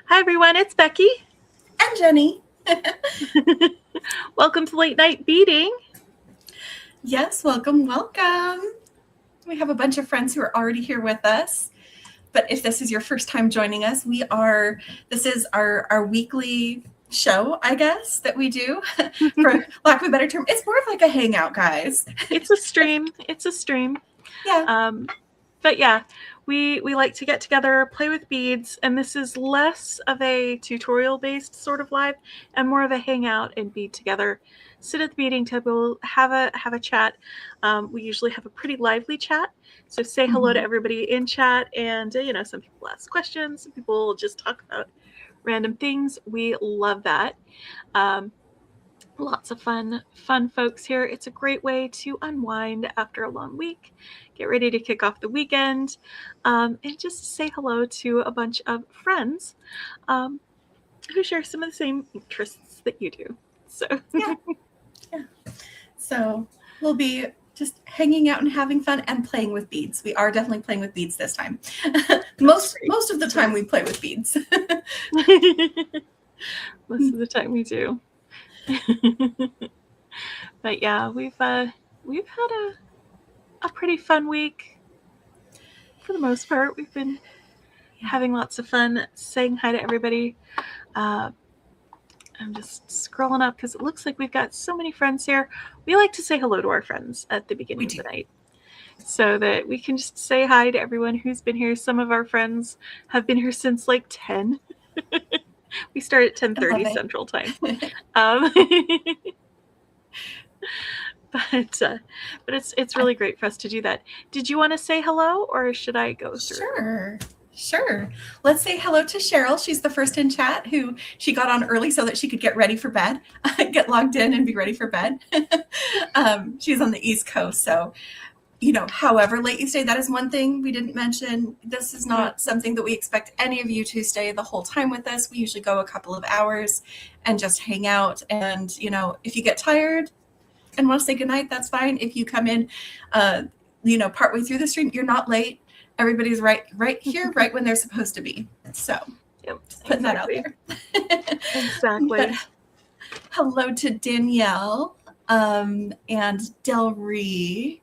Hi everyone, it's Becky. And Jenny. Welcome to Late Night Beading. Yes, welcome. We have a bunch of friends who are already here with us. But if this is your first time joining us, this is our weekly show, I guess, that we do, for lack of a better term. It's more of like a hangout, guys. It's a stream. Yeah. But yeah, we like to get together, play with beads, and this is less of a tutorial-based sort of live and more of a hangout and bead together. Sit at the beading table, have a chat. We usually have a pretty lively chat, so say hello to everybody in chat, and some people ask questions, some people just talk about random things. We love that. Lots of fun folks here. It's a great way to unwind after a long week, get ready to kick off the weekend, and just say hello to a bunch of friends who share some of the same interests that you do. So yeah. So we'll be just hanging out and having fun and playing with beads. We are definitely playing with beads this time. Most of the time we play with beads. Most of the time we do. But yeah, we've had a pretty fun week. For the most part, we've been having lots of fun, saying hi to everybody. I'm just scrolling up because it looks like we've got so many friends here. We like to say hello to our friends at the beginning of the night so that we can just say hi to everyone who's been here. Some of our friends have been here since like 10. We start at 10:30 Central Time. But it's really great for us to do that. Did you want to say hello, or should I go through? Sure. Let's say hello to Cheryl. She's the first in chat who she got on early so that she could get ready for bed, get logged in and be ready for bed. She's on the East Coast, so however late you stay, that is one thing we didn't mention. This is not something that we expect any of you to stay the whole time with us. We usually go a couple of hours and just hang out. And, if you get tired and want to say goodnight, that's fine. If you come in, partway through the stream, you're not late. Everybody's right here, right when they're supposed to be. So putting that out there. Exactly. But hello to Danielle and Del Ree.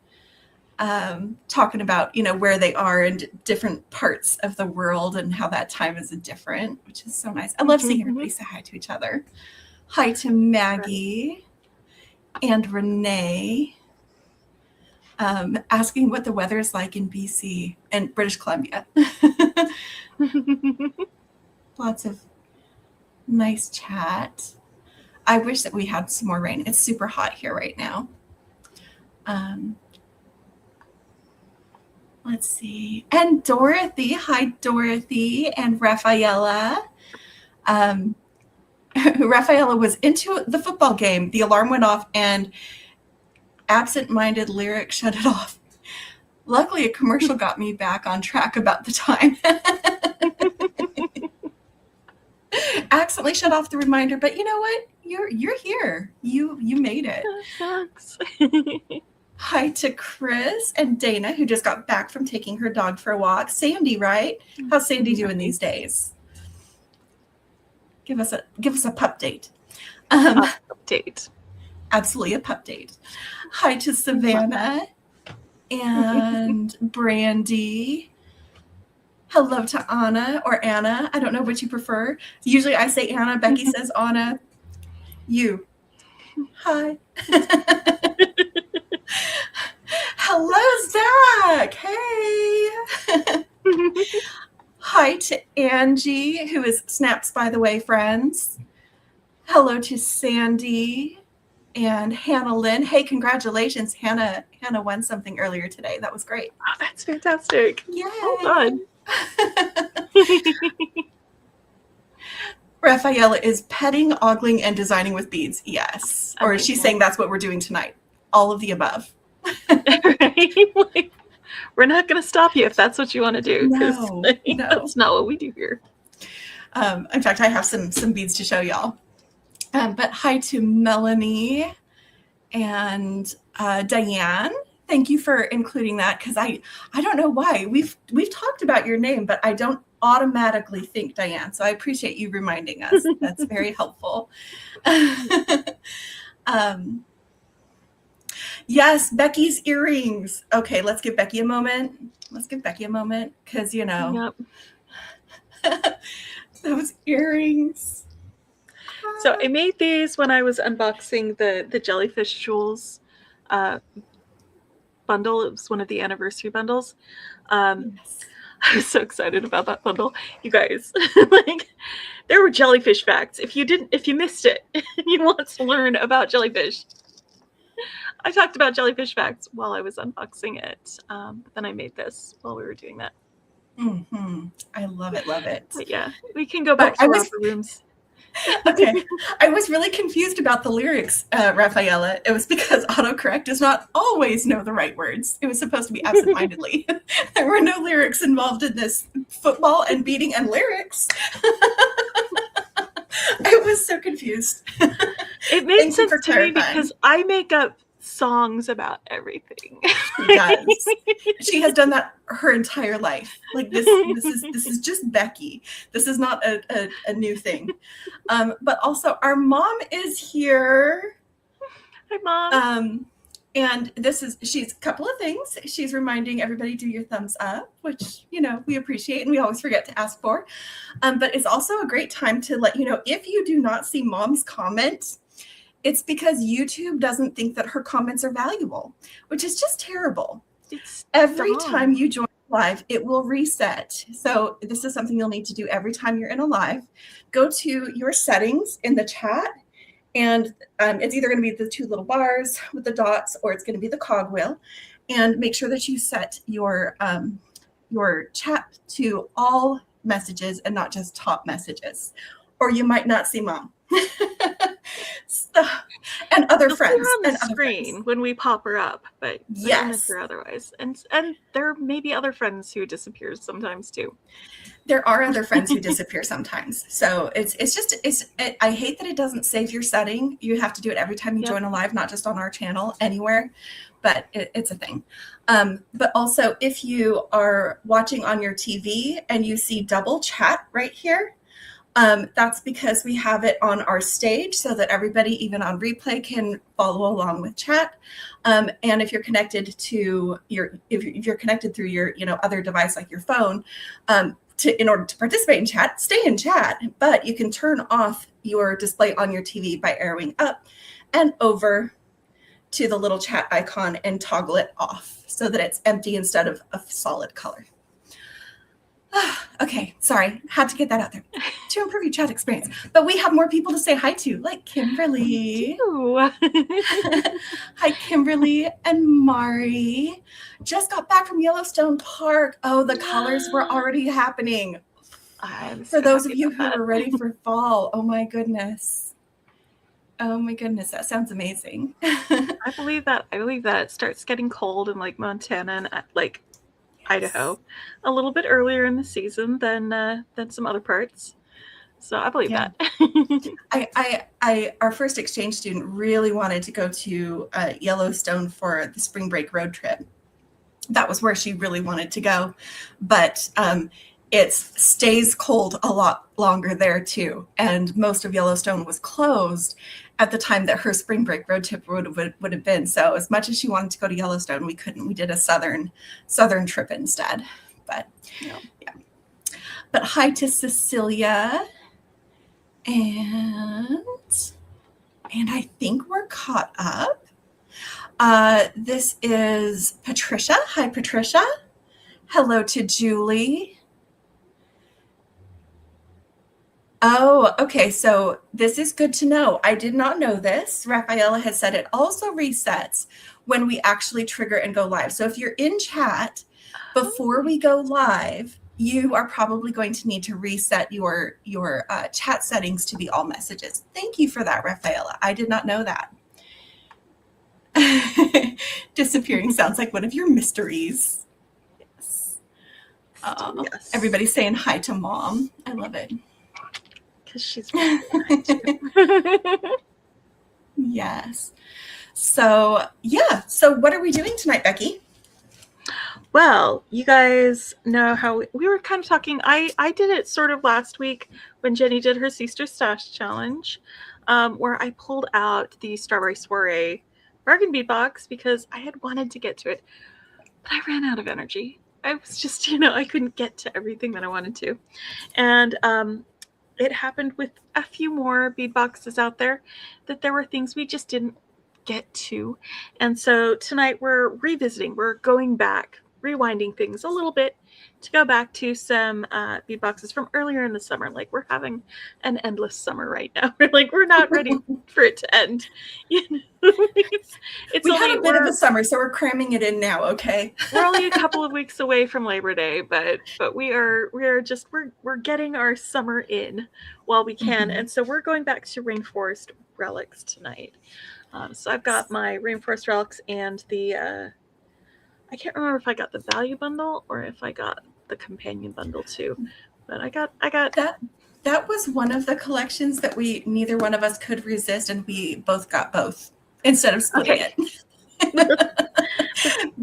Talking about, where they are in different parts of the world and how that time is different, which is so nice. I love seeing everybody say hi to each other. Hi to Maggie and Renee, asking what the weather is like in BC and British Columbia. Lots of nice chat. I wish that we had some more rain. It's super hot here right now. Let's see. And Dorothy. Hi, Dorothy and Rafaela. Rafaela was into the football game. The alarm went off and absent-minded Lyric shut it off. Luckily, a commercial got me back on track about the time. Accidentally shut off the reminder, but you know what? You're here. You made it. Thanks. Hi to Chris and Dana, who just got back from taking her dog for a walk. Sandy, right? How's Sandy doing these days? Give us a pup date. Update. Absolutely a pup date. Hi to Savannah and Brandy. Hello to Anna or Anna. I don't know what you prefer. Usually I say Anna. Becky says Anna. You. Hi. Hello, Zach. Hey. Hi to Angie, who is Snaps, by the way, friends. Hello to Sandy and Hannah Lynn. Hey, congratulations. Hannah won something earlier today. That was great. Oh, that's fantastic. Yay. Well done. Rafaela is petting, ogling, and designing with beads. Yes. Or she's saying that's what we're doing tonight. All of the above. Right? We're not going to stop you if that's what you want to do. No. That's not what we do here. In fact, I have some beads to show y'all. But hi to Melanie and Diane. Thank you for including that, because I don't know why. We've talked about your name, but I don't automatically think Diane. So I appreciate you reminding us. That's very helpful. Yes, Becky's earrings. Okay, let's give Becky a moment. Because, Yep. those earrings. So I made these when I was unboxing the Jellyfish Jewels bundle. It was one of the anniversary bundles. Yes. I was so excited about that bundle, you guys. Like, there were jellyfish facts. If you missed it, and you want to learn about jellyfish, I talked about jellyfish facts while I was unboxing it. But then I made this while we were doing that. Mm-hmm. I love it. But yeah, we can go back to our upper rooms. Okay. I was really confused about the lyrics, Rafaela. It was because autocorrect does not always know the right words. It was supposed to be absentmindedly. There were no lyrics involved in this. Football and beading and lyrics. I was so confused. It made sense to me because I make up songs about everything. She does. She has done that her entire life. Like this is just Becky. This is not a new thing. But also our mom is here. Hi, Mom. And she's a couple of things. She's reminding everybody do your thumbs up, which, we appreciate and we always forget to ask for. But it's also a great time to let you know if you do not see Mom's comment, it's because YouTube doesn't think that her comments are valuable, which is just terrible. Every time you join live, it will reset. So this is something you'll need to do every time you're in a live. Go to your settings in the chat, and it's either going to be the two little bars with the dots, or it's going to be the cogwheel. And make sure that you set your chat to all messages and not just top messages, or you might not see Mom. And other friends on the screen when we pop her up, but yes, her otherwise. And there may be other friends who disappear sometimes too. There are other friends who disappear sometimes. So I hate that it doesn't save your setting. You have to do it every time you join a live, not just on our channel, anywhere. But it's a thing. But also, if you are watching on your TV and you see double chat right here, that's because we have it on our stage so that everybody, even on replay, can follow along with chat. And if you're connected to if you're connected through your other device like your phone, in order to participate in chat, stay in chat. But you can turn off your display on your TV by arrowing up and over to the little chat icon and toggle it off so that it's empty instead of a solid color. Okay, sorry, had to get that out there to improve your chat experience. But we have more people to say hi to, like Kimberly. Hi, Kimberly and Mari. Just got back from Yellowstone Park. Oh, the colors were already happening. For those of you who are ready for fall, oh my goodness. Oh my goodness, that sounds amazing. I believe that it starts getting cold in like Montana and like Idaho a little bit earlier in the season than some other parts. So I believe that. Our first exchange student really wanted to go to Yellowstone for the spring break road trip. That was where she really wanted to go. But it stays cold a lot longer there too. And most of Yellowstone was closed at the time that her spring break road trip would have been. So as much as she wanted to go to Yellowstone, we couldn't. We did a southern trip instead. But yeah. But hi to Cecilia. And I think we're caught up. This is Patricia. Hi, Patricia. Hello to Julie. Oh, okay. So this is good to know. I did not know this. Rafaela has said it also resets when we actually trigger and go live. So if you're in chat before we go live, you are probably going to need to reset your chat settings to be all messages. Thank you for that, Rafaela. I did not know that. Disappearing sounds like one of your mysteries. Yes. Yes. Everybody's saying hi to Mom. I love it. Because she's Yes. So yeah. So what are we doing tonight, Becky? Well, you guys know how we were kind of talking. I did it sort of last week when Jenny did her Sister Stash Challenge, where I pulled out the Strawberry Soiree bargain bead box because I had wanted to get to it, but I ran out of energy. I was just, I couldn't get to everything that I wanted to. And it happened with a few more bead boxes out there that there were things we just didn't get to. And so tonight we're revisiting, we're going back, rewinding things a little bit to go back to some bead boxes from earlier in the summer. Like we're having an endless summer right now. We're not ready for it to end. It's we had a bit of a summer, so we're cramming it in now. Okay, we're only a couple of weeks away from Labor Day, but we're getting our summer in while we can. Mm-hmm. And so we're going back to Rainforest Relics tonight. So I've got my Rainforest Relics and the I can't remember if I got the value bundle or if I got the companion bundle too, but I got that. That was one of the collections that neither one of us could resist, and we both got both instead of splitting it.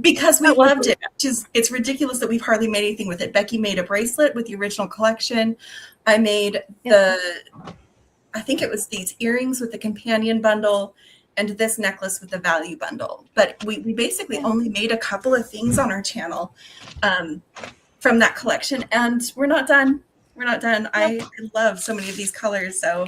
Because we loved it. It's ridiculous that we've hardly made anything with it. Beki made a bracelet with the original collection. I made I think it was these earrings with the companion bundle and this necklace with the value bundle. But we basically only made a couple of things on our channel from that collection, and we're not done. We're not done. I love so many of these colors, so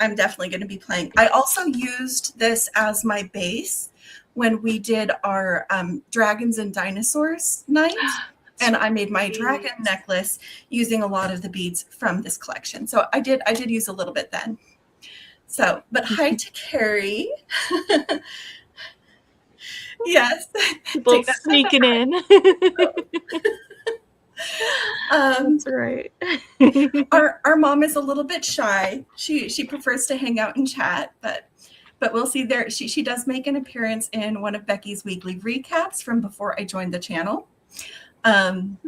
I'm definitely going to be playing. I also used this as my base when we did our Dragons and Dinosaurs night, and I made my dragon necklace using a lot of the beads from this collection. So I did use a little bit then. So, but hi to Carrie. Yes. People sneaking in. That's right. Our mom is a little bit shy. She prefers to hang out and chat, but we'll see there. She does make an appearance in one of Becky's weekly recaps from before I joined the channel. And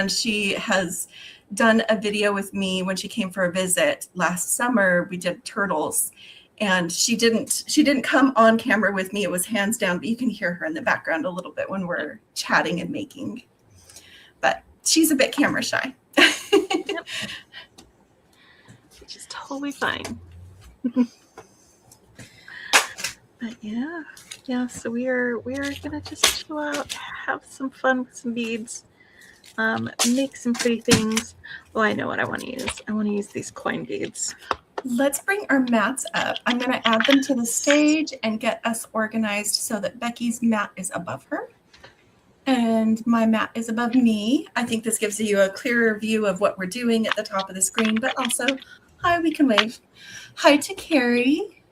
she has done a video with me when she came for a visit last summer. We did turtles, and she didn't come on camera with me. It was hands down, but you can hear her in the background a little bit when we're chatting and making. But she's a bit camera shy. Yep. Which is totally fine. But yeah. So we are gonna just chill out, have some fun with some beads, make some pretty things. Oh, I know what I want to use. I want to use these coin beads. Let's bring our mats up. I'm going to add them to the stage and get us organized so that Becky's mat is above her and my mat is above me. I think this gives you a clearer view of what we're doing at the top of the screen, but also, hi, we can wave. Hi to Carrie.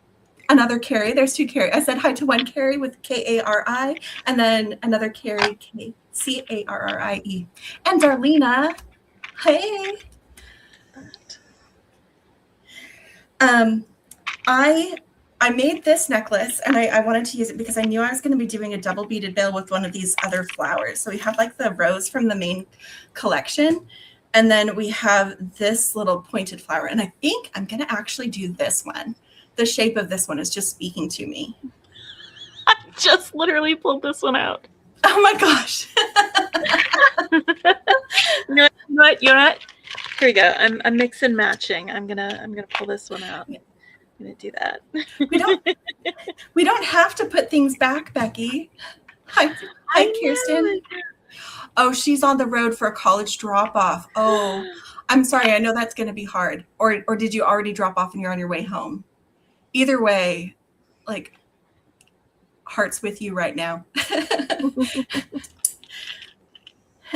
Another Carrie. There's two Carrie. I said hi to one Carrie with K-A-R-I, and then another Carrie, C-A-R-R-I-E. And Darlena. Hey. I made this necklace, and I wanted to use it because I knew I was going to be doing a double beaded bill with one of these other flowers. So we have like the rose from the main collection, and then we have this little pointed flower. And I think I'm going to actually do this one. The shape of this one is just speaking to me. I just literally pulled this one out. Oh my gosh. You know what? Here we go. I'm mix and matching. I'm gonna pull this one out. I'm gonna do that. We don't have to put things back, Becky. Hi, Kirsten. Oh, she's on the road for a college drop-off. Oh, I'm sorry. I know that's gonna be hard. Or did you already drop off and you're on your way home? Either way, like, heart's with you right now.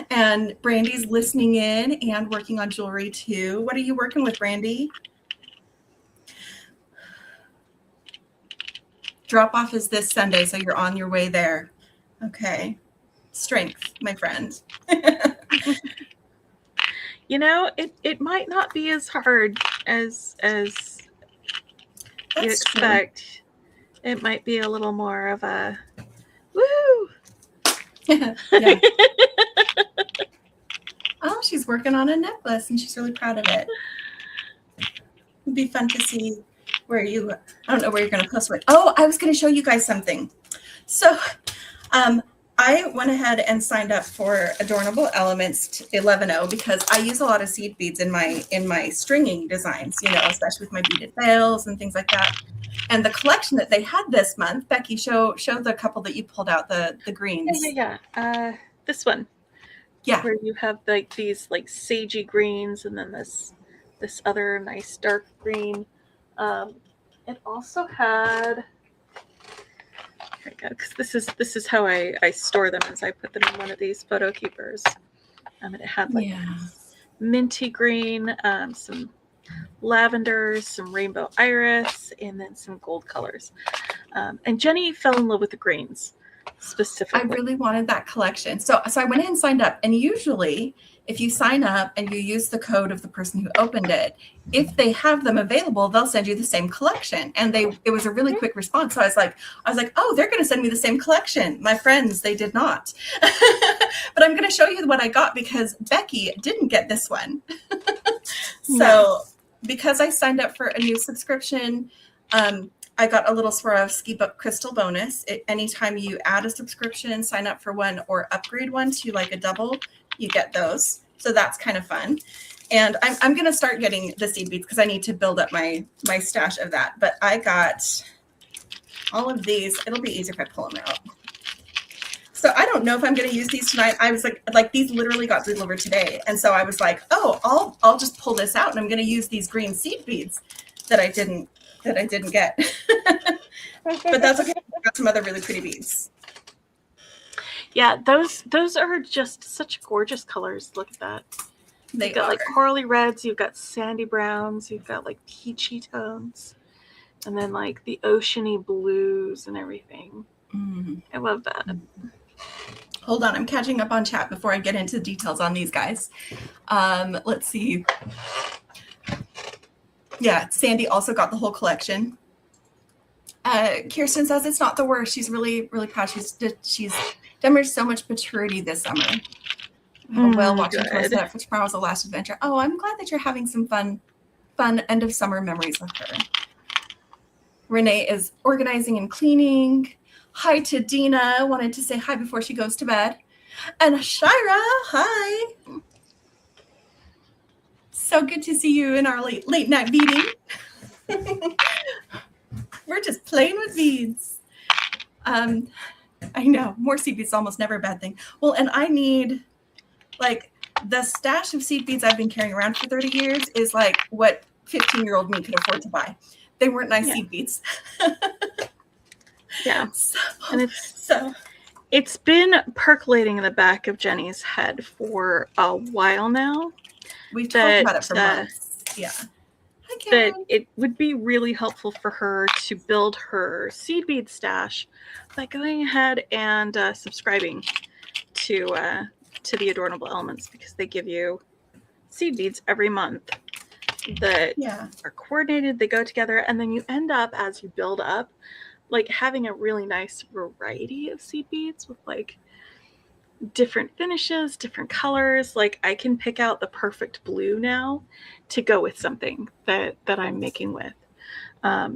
And Brandy's listening in and working on jewelry too. What are you working with, Brandy? Drop off is this Sunday, so you're on your way there. Okay. Strength, my friend. It might not be as hard as you expect. True. It might be a little more of a woo. Yeah. Oh, she's working on a necklace and she's really proud of it. It'd be fun to see I don't know where you're going to post it. Oh, I was going to show you guys something. So, I went ahead and signed up for Adornable Elements 11.0 because I use a lot of seed beads in my stringing designs, you know, especially with my beaded veils and things like that. And the collection that they had this month, Beki, show the couple that you pulled out, the greens. Yeah. This one. Yeah. Where you have like these like sagey greens and then this other nice dark green. It also had, here we go, because this is how I store them, as I put them in one of these photo keepers. And it had like minty green, some lavenders, some rainbow iris, and then some gold colors. And Jenny fell in love with the greens specifically. I really wanted that collection. So I went ahead and signed up. And usually if you sign up and you use the code of the person who opened it, if they have them available, they'll send you the same collection. And it was a really quick response. So I was like, oh, they're going to send me the same collection. My friends, they did not. But I'm going to show you what I got because Beki didn't get this one. So because I signed up for a new subscription, I got a little Swarovski crystal bonus. Anytime you add a subscription, sign up for one, or upgrade one to like a double, you get those. So that's kind of fun. And I'm going to start getting the seed beads because I need to build up my stash of that. But I got all of these. It'll be easier if I pull them out. So I don't know if I'm going to use these tonight. I was like these literally got delivered today. And so I was like, oh, I'll just pull this out and I'm going to use these green seed beads that I didn't get. But that's okay. I've got some other really pretty beads. Yeah, those are just such gorgeous colors. Look at that. You've got like corally reds, you've got sandy browns, you've got like peachy tones, and then like the oceany blues and everything. I love that. Hold on, I'm catching up on chat before I get into the details on these guys. Let's see. Yeah, Sandy also got the whole collection. Kirsten says it's not the worst. She's really, really proud. She's demonstrated so much maturity this summer. Well, watching her set up for tomorrow's the last adventure. Oh, I'm glad that you're having some fun end of summer memories with her. Renee is organizing and cleaning. Hi to Dina. Wanted to say hi before she goes to bed. And Shira, hi. So good to see you in our late night beading. We're just playing with beads. I know, more seed beads is almost never a bad thing. Well, and I need, like, the stash of seed beads I've been carrying around for 30 years is like what 15-year-old me could afford to buy. They weren't nice seed beads. Yeah. It's been percolating in the back of Jenny's head for a while now. We've talked about it for months. Yeah. That it would be really helpful for her to build her seed bead stash by going ahead and subscribing to the Adornable Elements, because they give you seed beads every month that are coordinated, they go together, and then you end up, as you build up, like having a really nice variety of seed beads with like different finishes, different colors. Like I can pick out the perfect blue now to go with something that I'm making with,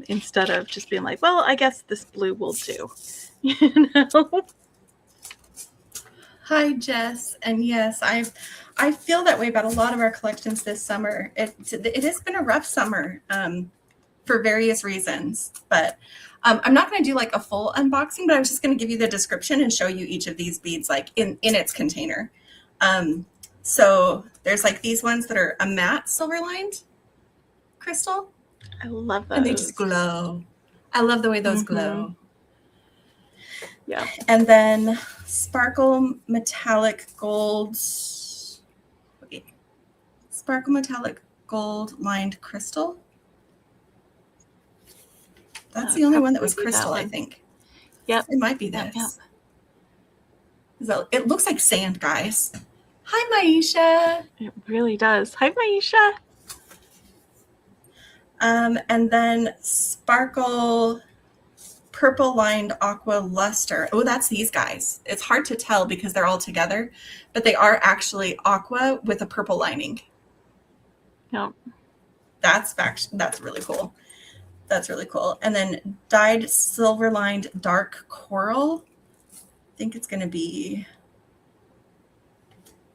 instead of just being like, well, I guess this blue will do. You know? Hi, Jess. And yes, I feel that way about a lot of our collections this summer. It has been a rough summer for various reasons, but I'm not going to do like a full unboxing, but I was just going to give you the description and show you each of these beads like in its container. So there's like these ones that are a matte silver lined crystal. I love those. And they just glow. I love the way those glow. Yeah. And then sparkle metallic gold. Sparkle metallic gold lined crystal. That's the only one that was crystal, I think. Yep. It might be this. So it looks like sand, guys. Hi, Maisha. It really does. Hi, Maisha. And then sparkle purple lined aqua luster. Oh, that's these guys. It's hard to tell because they're all together, but they are actually aqua with a purple lining. Yep. That's really cool. That's really cool. And then dyed silver lined dark coral. think it's going to be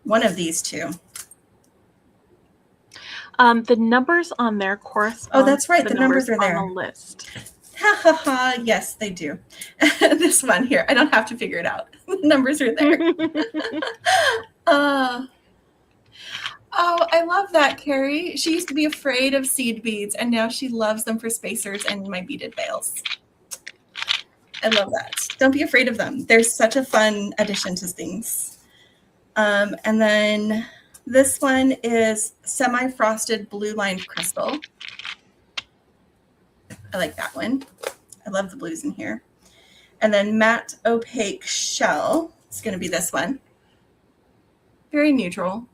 one of these two. The numbers on there correspond. Oh, that's right. To the numbers are on there the list. Ha ha ha. Yes, they do. This one here, I don't have to figure it out. The numbers are there. Oh, I love that, Carrie. She used to be afraid of seed beads, and now she loves them for spacers and my beaded veils. I love that. Don't be afraid of them. They're such a fun addition to things. And then this one is semi-frosted blue-lined crystal. I like that one. I love the blues in here. And then matte opaque shell. It's going to be this one. Very neutral.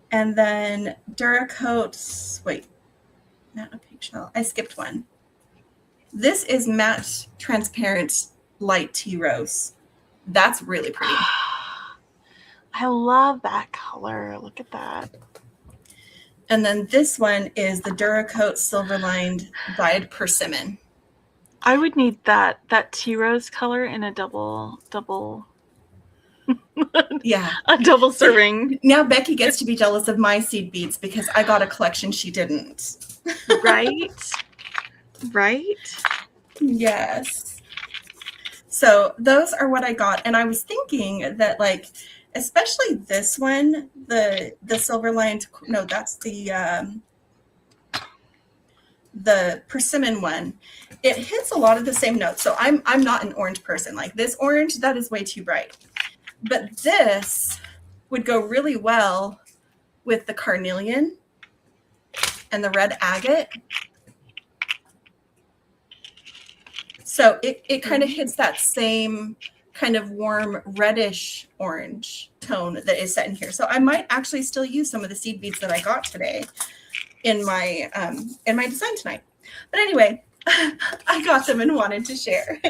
And then Duracoat, wait, matte opaque shell. I skipped one. This is matte transparent light tea rose. That's really pretty. I love that color. Look at that. And then this one is the Duracoat silver lined dyed persimmon. I would need that tea rose color in a double yeah, a double serving. Now Becky gets to be jealous of my seed beads because I got a collection she didn't. Right? Yes. So those are what I got, and I was thinking that, like, especially this one, the silver lined, no, that's the persimmon one. It hits a lot of the same notes. So I'm not an orange person. Like this orange, that is way too bright. But this would go really well with the carnelian and the red agate. So it kind of hits that same kind of warm reddish orange tone that is set in here. So I might actually still use some of the seed beads that I got today in my design tonight. But anyway, I got them and wanted to share.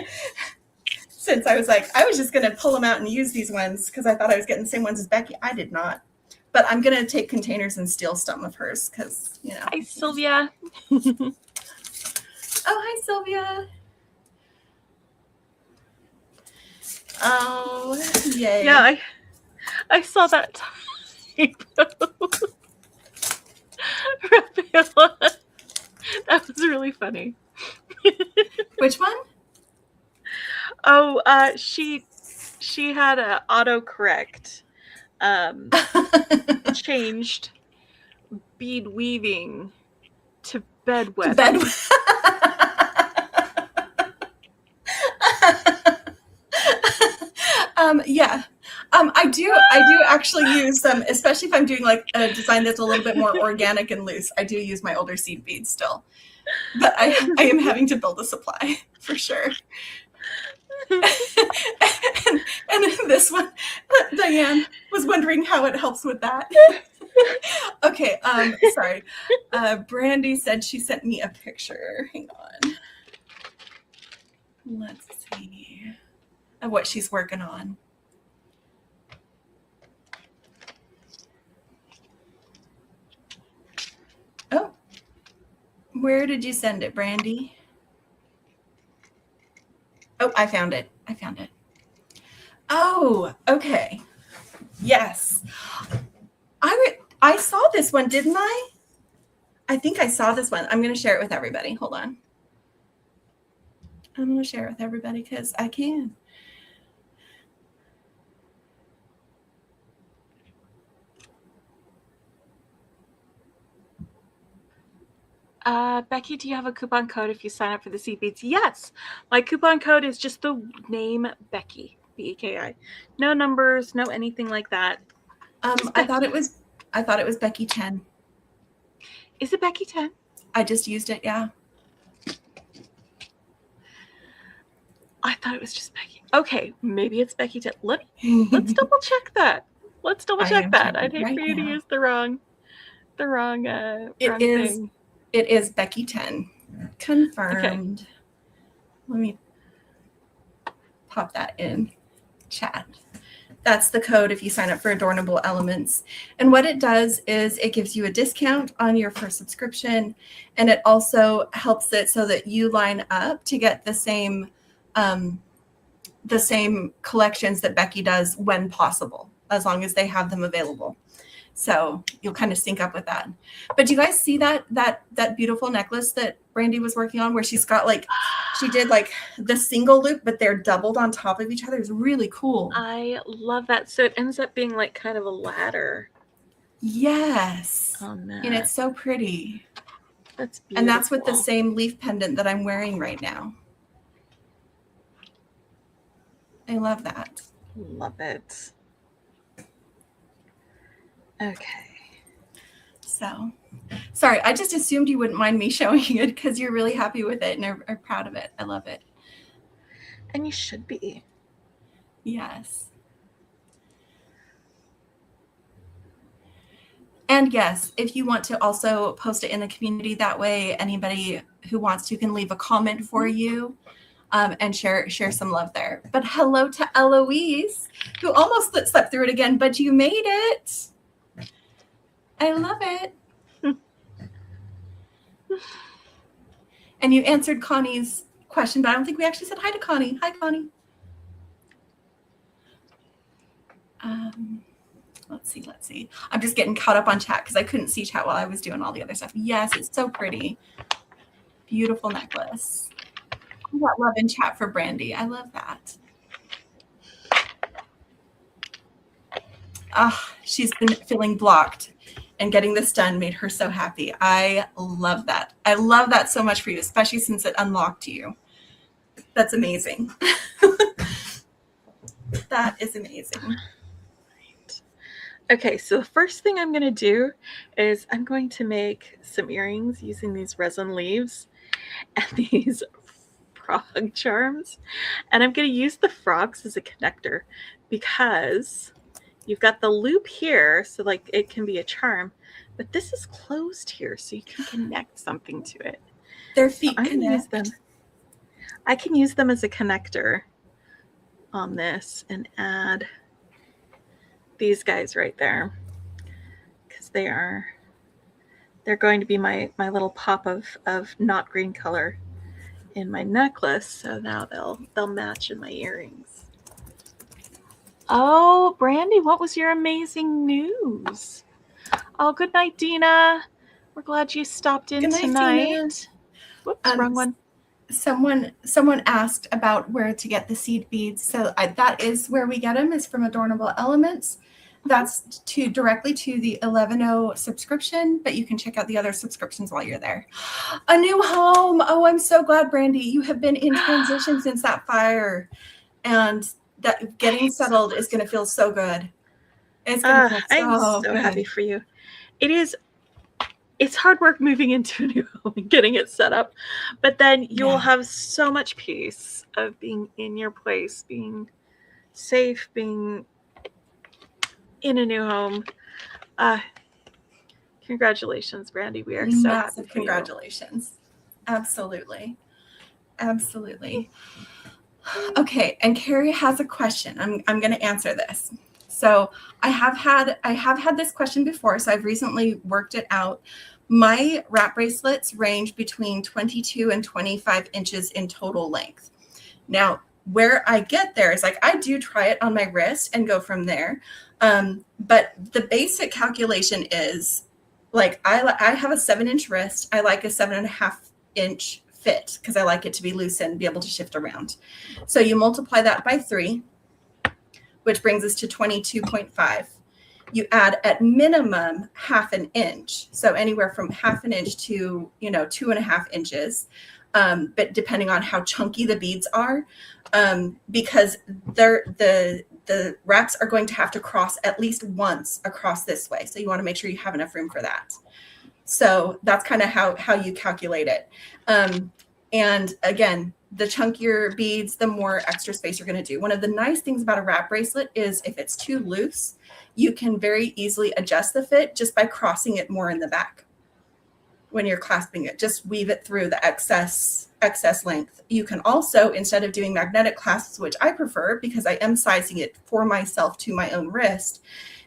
Since I was just going to pull them out and use these ones because I thought I was getting the same ones as Becky. I did not. But I'm going to take containers and steal some of hers because, you know. Hi, Sylvia. Oh, hi, Sylvia. Oh, yay. Yeah, I saw that typo. Rafaela. That was really funny. Which one? Oh, she had a autocorrect changed bead weaving to bedwetting. Yeah. I do actually use them, especially if I'm doing like a design that's a little bit more organic and loose. I do use my older seed beads still, but I am having to build a supply for sure. and this one, Diane was wondering how it helps with that. Okay, sorry. Brandy said she sent me a picture. Hang on. Let's see of what she's working on. Oh, where did you send it, Brandy? Oh, I found it. Oh, okay. Yes. I saw this one, didn't I? I think I saw this one. I'm going to share it with everybody. Hold on. I'm going to share it with everybody because I can. Becky, do you have a coupon code if you sign up for the seed beads? Yes. My coupon code is just the name Beki, Beki. No numbers, no anything like that. I thought it was Becky 10. Is it Becky 10? I just used it, yeah. I thought it was just Becky. Okay, maybe it's Becky 10. Let's double check that. I'd hate for you to use the wrong thing. It is Becky 10. Confirmed. Okay. Let me pop that in chat. That's the code if you sign up for Adornable Elements. And what it does is it gives you a discount on your first subscription, and it also helps it so that you line up to get the same collections that Beki does when possible, as long as they have them available. So you'll kind of sync up with that. But do you guys see that beautiful necklace that Brandy was working on, where she's got like, she did like the single loop, but they're doubled on top of each other? It's really cool. I love that. So it ends up being like kind of a ladder. Yes. On that. And it's so pretty. That's beautiful. And that's with the same leaf pendant that I'm wearing right now. I love that. Love it. Okay. So, sorry, I just assumed you wouldn't mind me showing it because you're really happy with it and are proud of it. I love it. And you should be. Yes. And yes, if you want to also post it in the community, that way anybody who wants to can leave a comment for you and share some love there. But hello to Eloise, who almost slept through it again, but you made it. I love it. And you answered Connie's question, but I don't think we actually said hi to Connie. Hi, Connie. Let's see. I'm just getting caught up on chat because I couldn't see chat while I was doing all the other stuff. Yes, it's so pretty. Beautiful necklace. We got love in chat for Brandy. I love that. She's been feeling blocked, and getting this done made her so happy. I love that. I love that so much for you, especially since it unlocked you. That's amazing. That is amazing. Right. Okay, so the first thing I'm going to do is I'm going to make some earrings using these resin leaves and these frog charms. And I'm going to use the frogs as a connector because you've got the loop here, so like it can be a charm, but this is closed here, so you can connect something to it. Their feet connect. I can use them as a connector on this and add these guys right there because they're going to be my little pop of not green color in my necklace, so now they'll match in my earrings. Oh, Brandy, what was your amazing news? Oh, good night, Dina. We're glad you stopped in tonight. Whoops, wrong one. Someone asked about where to get the seed beads. So that is where we get them, is from Adornable Elements. That's directly to the 11.0 subscription, but you can check out the other subscriptions while you're there. A new home. Oh, I'm so glad, Brandy. You have been in transition since that fire, and that getting settled is going to feel so good. It's going to feel so I'm so happy for you. It's hard work moving into a new home and getting it set up, but then you'll have so much peace of being in your place, being safe, being in a new home. Congratulations, Brandy. We are so happy for congratulations. You. Absolutely. Okay, and Carrie has a question. I'm going to answer this. So I have had this question before, so I've recently worked it out. My wrap bracelets range between 22 and 25 inches in total length. Now, where I get there is like I do try it on my wrist and go from there. But the basic calculation is like I have a 7-inch wrist. I like a 7.5-inch fit because I like it to be loose and be able to shift around. So you multiply that by 3, which brings us to 22.5. You add at minimum 1/2 inch. So anywhere from 1/2 inch to, 2.5 inches. But depending on how chunky the beads are, because the wraps are going to have to cross at least once across this way. So you want to make sure you have enough room for that. So that's kind of how you calculate it. And again, the chunkier beads, the more extra space you're going to do. One of the nice things about a wrap bracelet is if it's too loose, you can very easily adjust the fit just by crossing it more in the back. When you're clasping it, just weave it through the excess excess length. You can also, instead of doing magnetic clasps, which I prefer because I am sizing it for myself to my own wrist,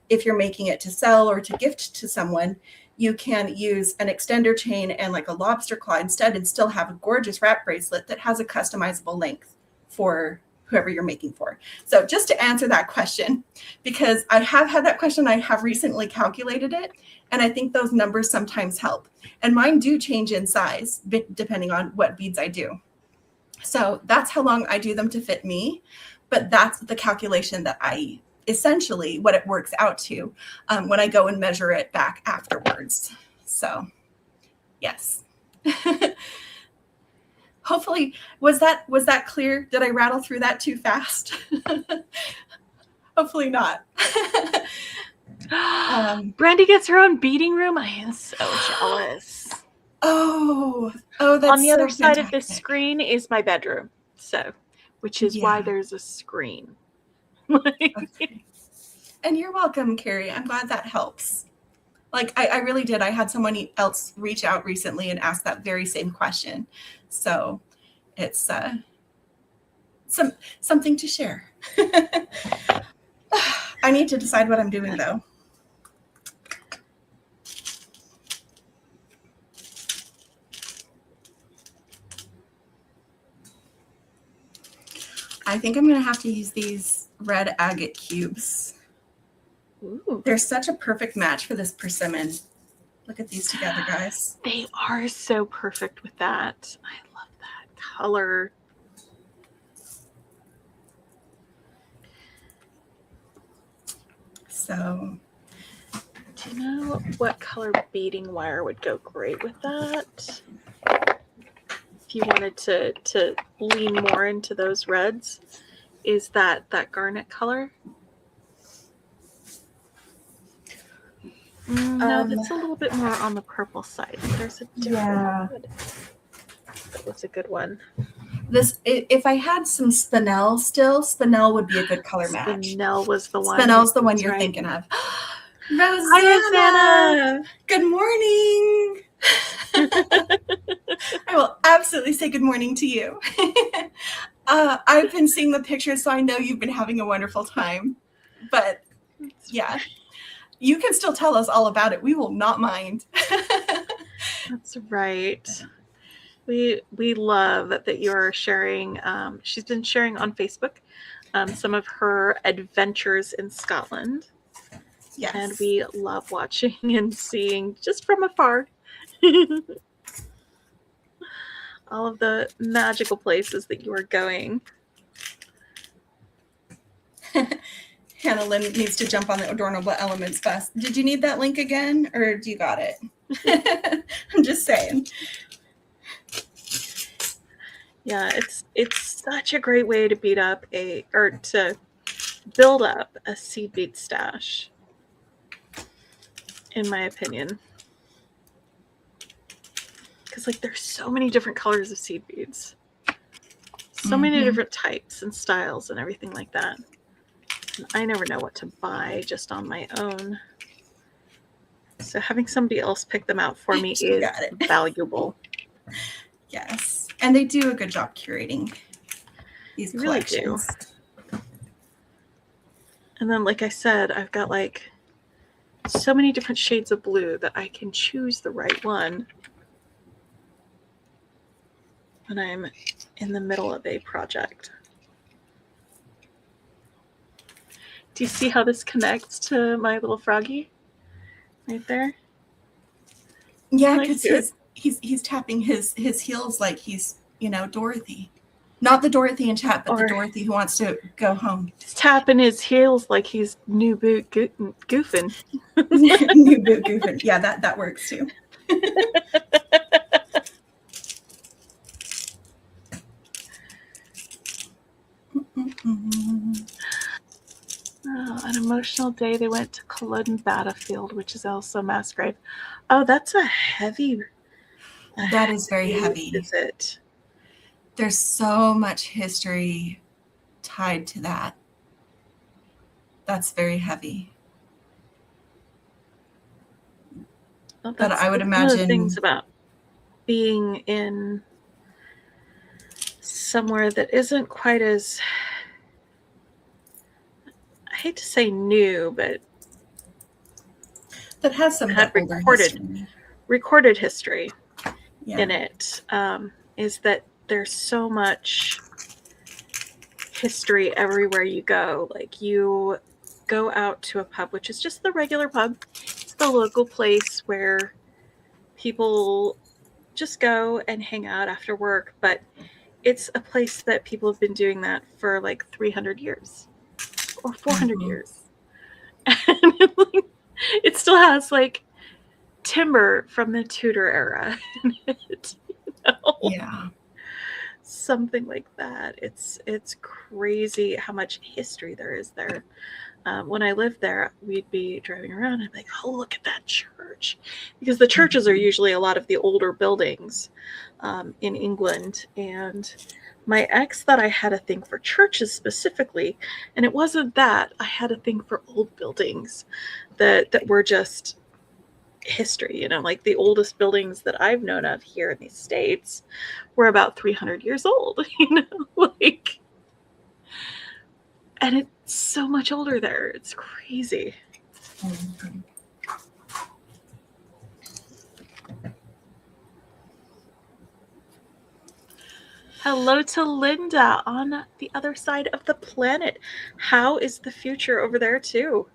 if you're making it to sell or to gift to someone, you can use an extender chain and like a lobster claw instead and still have a gorgeous wrap bracelet that has a customizable length for whoever you're making for. So just to answer that question, because I have had that question, I have recently calculated it, and I think those numbers sometimes help. And mine do change in size depending on what beads I do. So that's how long I do them to fit me, but that's the calculation that I essentially what it works out to when I go and measure it back afterwards. So yes. Hopefully, was that clear? Did I rattle through that too fast? Hopefully not. Brandy gets her own beading room. I am so jealous. Oh, that's on the so other side fantastic. of the screen is my bedroom. So, which is why there's a screen. Okay. And you're welcome, Carrie. I'm glad that helps. Like I really did. I had someone else reach out recently and ask that very same question. So it's something to share. I need to decide what I'm doing though. I think I'm going to have to use these red agate cubes. Ooh. They're such a perfect match for this persimmon. Look at these together, guys. They are so perfect with that. I love that color. So, do you know what color beading wire would go great with that? If you wanted to lean more into those reds, is that garnet color? No, that's a little bit more on the purple side. There's a different red. That was a good one. This, if I had some spinel still, spinel would be a good color match. Spinel was the one. Spinel's the one you're thinking of. Rosanna! Hi, Rosanna! Good morning! I will absolutely say good morning to you. I've been seeing the pictures, so I know you've been having a wonderful time. But yeah, you can still tell us all about it. We will not mind. That's right. We love that you're sharing. She's been sharing on Facebook some of her adventures in Scotland. Yes. And we love watching and seeing just from afar all of the magical places that you are going. Hannah Lynn needs to jump on the Adornable Elements bus. Did you need that link again, or do you got it? I'm just saying. Yeah, it's such a great way to to build up a seed bead stash, in my opinion. Because like there's so many different colors of seed beads, so many different types and styles and everything like that. And I never know what to buy just on my own. So having somebody else pick them out for me is valuable. Yes. And they do a good job curating these collections. Really do. And then, like I said, I've got like so many different shades of blue that I can choose the right one when I'm in the middle of a project. Do you see how this connects to my little froggy? Right there? Yeah, because he's tapping his heels like he's, Dorothy. Not the Dorothy in chat, but the Dorothy who wants to go home. He's tapping his heels like he's new boot goofing. New boot goofing. Yeah, that works too. An emotional day. They went to Culloden Battlefield, which is also mass grave. Oh, that's a heavy. That is very heavy. Is it? There's so much history tied to that. That's very heavy. Well, but I would imagine one of the things about being in somewhere that isn't quite as, I hate to say new, but that has some of had the older history. recorded history Yeah. in it, is that there's so much history everywhere you go. Like, you go out to a pub, which is just the regular pub. It's the local place where people just go and hang out after work, but it's a place that people have been doing that for like 300 years or 400 years. And it still has like timber from the Tudor era in it. Yeah. Something like that. It's crazy how much history there is there. When I lived there, we'd be driving around and I'd be like, oh, look at that church. Because the churches are usually a lot of the older buildings in England. And my ex thought I had a thing for churches specifically. And it wasn't that. I had a thing for old buildings that were just history. Like the oldest buildings that I've known of here in the States were about 300 years old. Like, and it's so much older there. It's crazy. Mm-hmm. Hello to Linda on the other side of the planet. How is the future over there too?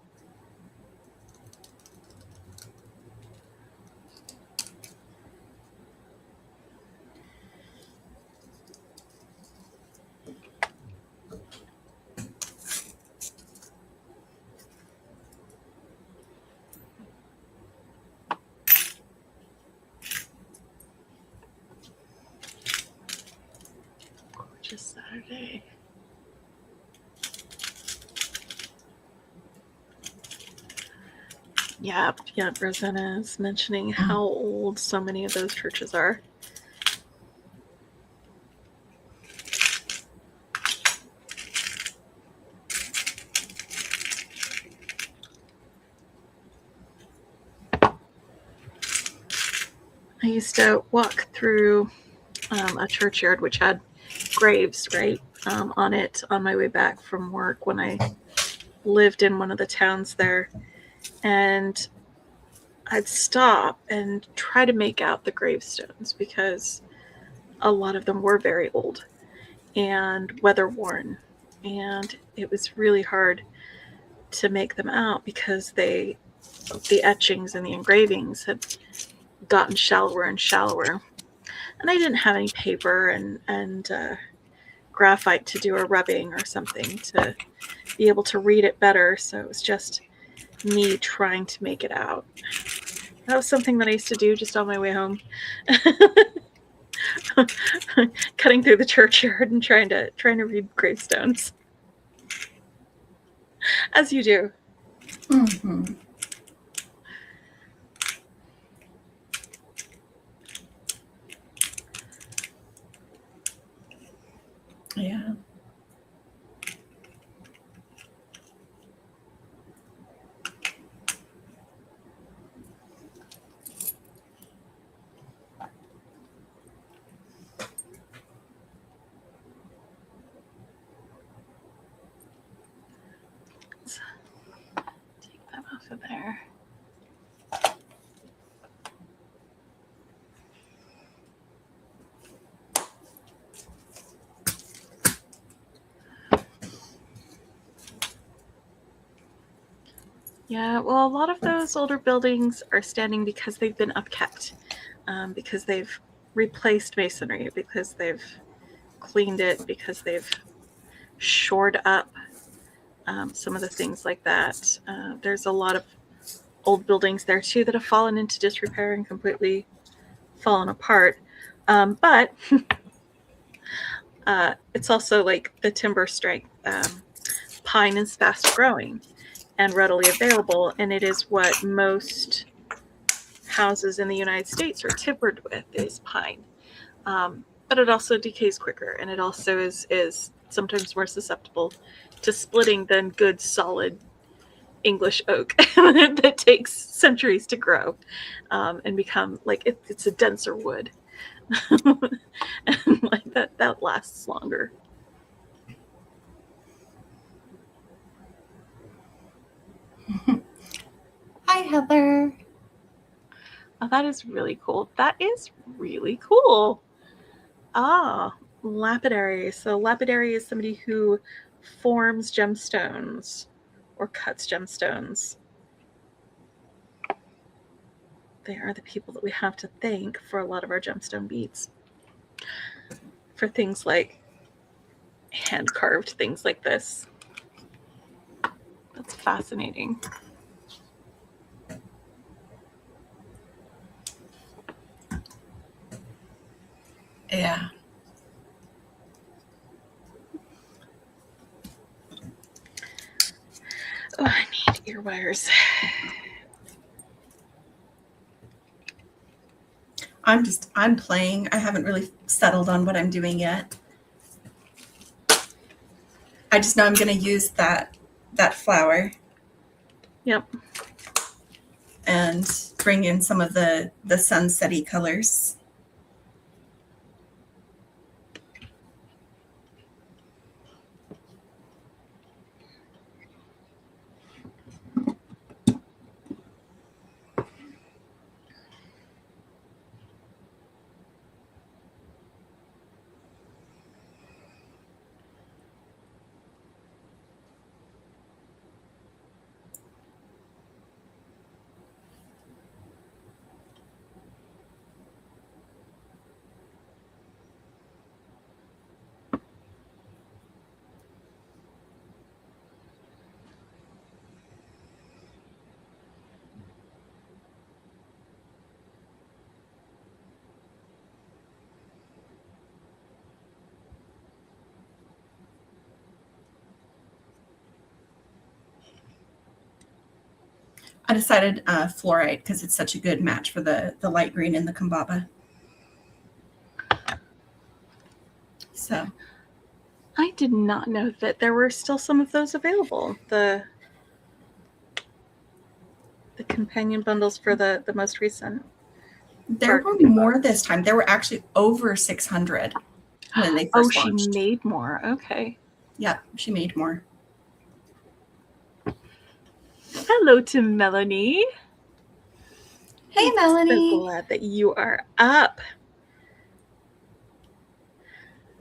Gorgeous Saturday. Yeah, Rosanna is mentioning how old so many of those churches are. I used to walk through a churchyard which had graves, right, on it on my way back from work when I lived in one of the towns there. And I'd stop and try to make out the gravestones because a lot of them were very old and weather worn. And it was really hard to make them out because the etchings and the engravings had gotten shallower and shallower. And I didn't have any paper and graphite to do a rubbing or something to be able to read it better. So it was just me trying to make it out. That was something that I used to do just on my way home. Cutting through the churchyard and trying to read gravestones. As you do. Mm-hmm. Yeah. Let's take that off of there. Yeah, well, a lot of those older buildings are standing because they've been upkept, because they've replaced masonry, because they've cleaned it, because they've shored up some of the things like that. There's a lot of old buildings there too that have fallen into disrepair and completely fallen apart. But it's also like the timber strength. Pine is fast growing and readily available, and it is what most houses in the United States are timbered with is pine. But it also decays quicker, and it also is sometimes more susceptible to splitting than good solid English oak that takes centuries to grow and become like it's a denser wood. And like that lasts longer. Hi, Heather. Oh, that is really cool. That is really cool. Ah, lapidary. So lapidary is somebody who forms gemstones or cuts gemstones. They are the people that we have to thank for a lot of our gemstone beads. For things like hand carved things like this. That's fascinating. Yeah. Oh, I need ear wires. I'm playing. I haven't really settled on what I'm doing yet. I just know I'm going to use that flower. Yep. And bring in some of the sunsetty colors. I decided fluorite because it's such a good match for the light green in the Kambaba. So I did not know that there were still some of those available. The companion bundles for the most recent. There were more this time. There were actually over 600 when they first launched. She made more. Okay. Yeah, she made more. Hello to Melanie. Hey, Melanie. So glad that you are up.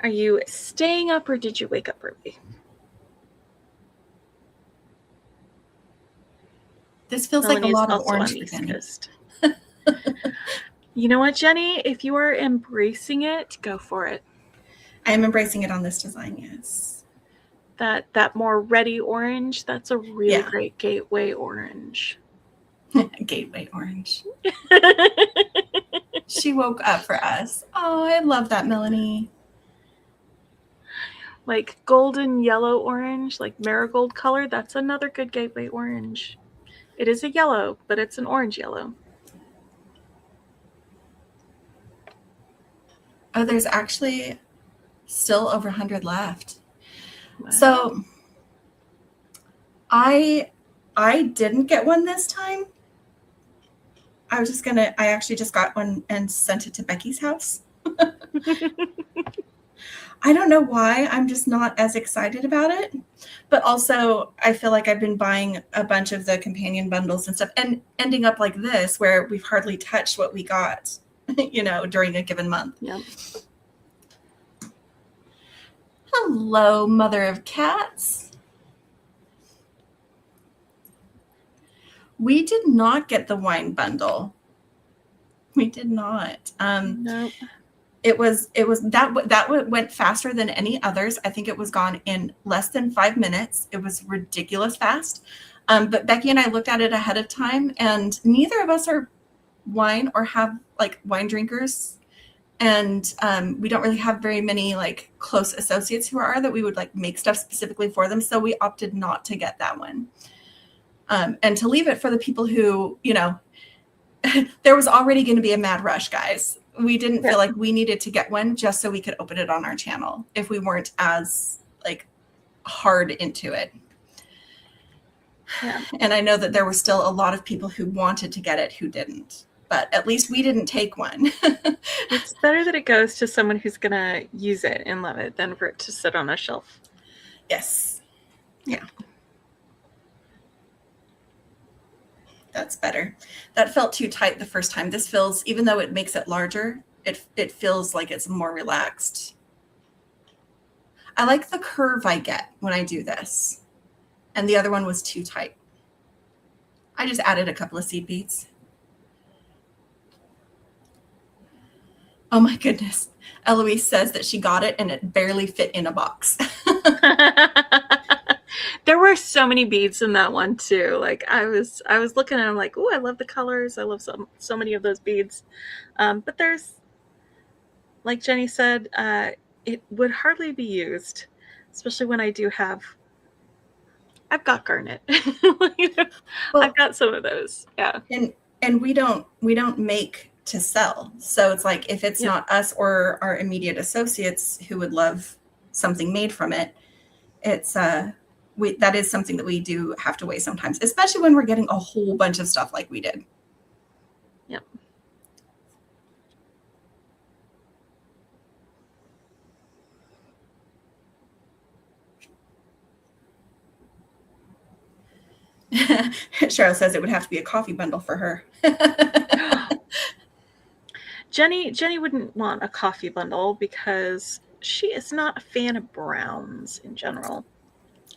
Are you staying up or did you wake up early? This feels like a lot of orange for Jenny. You know what, Jenny? If you are embracing it, go for it. I am embracing it on this design, yes. That more reddy orange, that's a really great gateway orange. Gateway orange. She woke up for us. Oh, I love that, Melanie. Like golden yellow orange, like marigold color, that's another good gateway orange. It is a yellow, but it's an orange yellow. Oh, there's actually still over 100 left. Wow. So I didn't get one this time. I actually just got one and sent it to Beki's house. I don't know why. I'm just not as excited about it. But also, I feel like I've been buying a bunch of the companion bundles and stuff and ending up like this, where we've hardly touched what we got, during a given month. Yep. Hello, mother of cats. We did not get the wine bundle. We did not. Nope. It was that went faster than any others. I think it was gone in less than 5 minutes. It was ridiculous fast. But Beki and I looked at it ahead of time, and neither of us are wine or have like wine drinkers, and we don't really have very many like close associates who are that we would like make stuff specifically for them. So we opted not to get that one. And to leave it for the people who, there was already going to be a mad rush, guys. We didn't feel like we needed to get one just so we could open it on our channel if we weren't as like hard into it. Yeah. And I know that there were still a lot of people who wanted to get it who didn't. but at least we didn't take one. It's better that it goes to someone who's going to use it and love it than for it to sit on a shelf. Yes. Yeah. That's better. That felt too tight the first time. This feels, even though it makes it larger, it feels like it's more relaxed. I like the curve I get when I do this. And the other one was too tight. I just added a couple of seed beads. Oh my goodness. Eloise says that she got it and it barely fit in a box. There were so many beads in that one too. Like I was looking at them like, oh, I love the colors. I love so many of those beads. But there's, like Jenny said, it would hardly be used, especially when I do have. I've got garnet. Well, I've got some of those. Yeah. And we don't make to sell. So it's like if it's not us or our immediate associates who would love something made from it, it's that is something that we do have to weigh sometimes, especially when we're getting a whole bunch of stuff like we did. Yep. Cheryl says it would have to be a coffee bundle for her. Jenny wouldn't want a coffee bundle because she is not a fan of browns in general.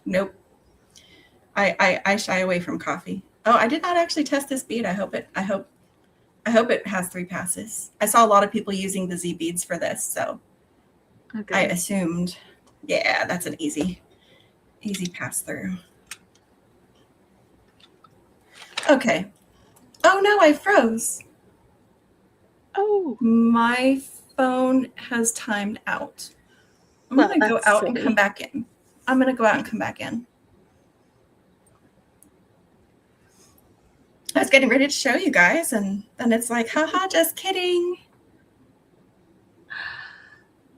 Nope. I shy away from coffee. Oh, I did not actually test this bead. I hope it has 3 passes. I saw a lot of people using the Z beads for this, so okay. I assumed, yeah, that's an easy pass through. Okay. Oh no, I froze. Oh, my phone has timed out. I'm going to go out and come back in. I'm going to go out and come back in. I was getting ready to show you guys, and then it's like, haha, just kidding.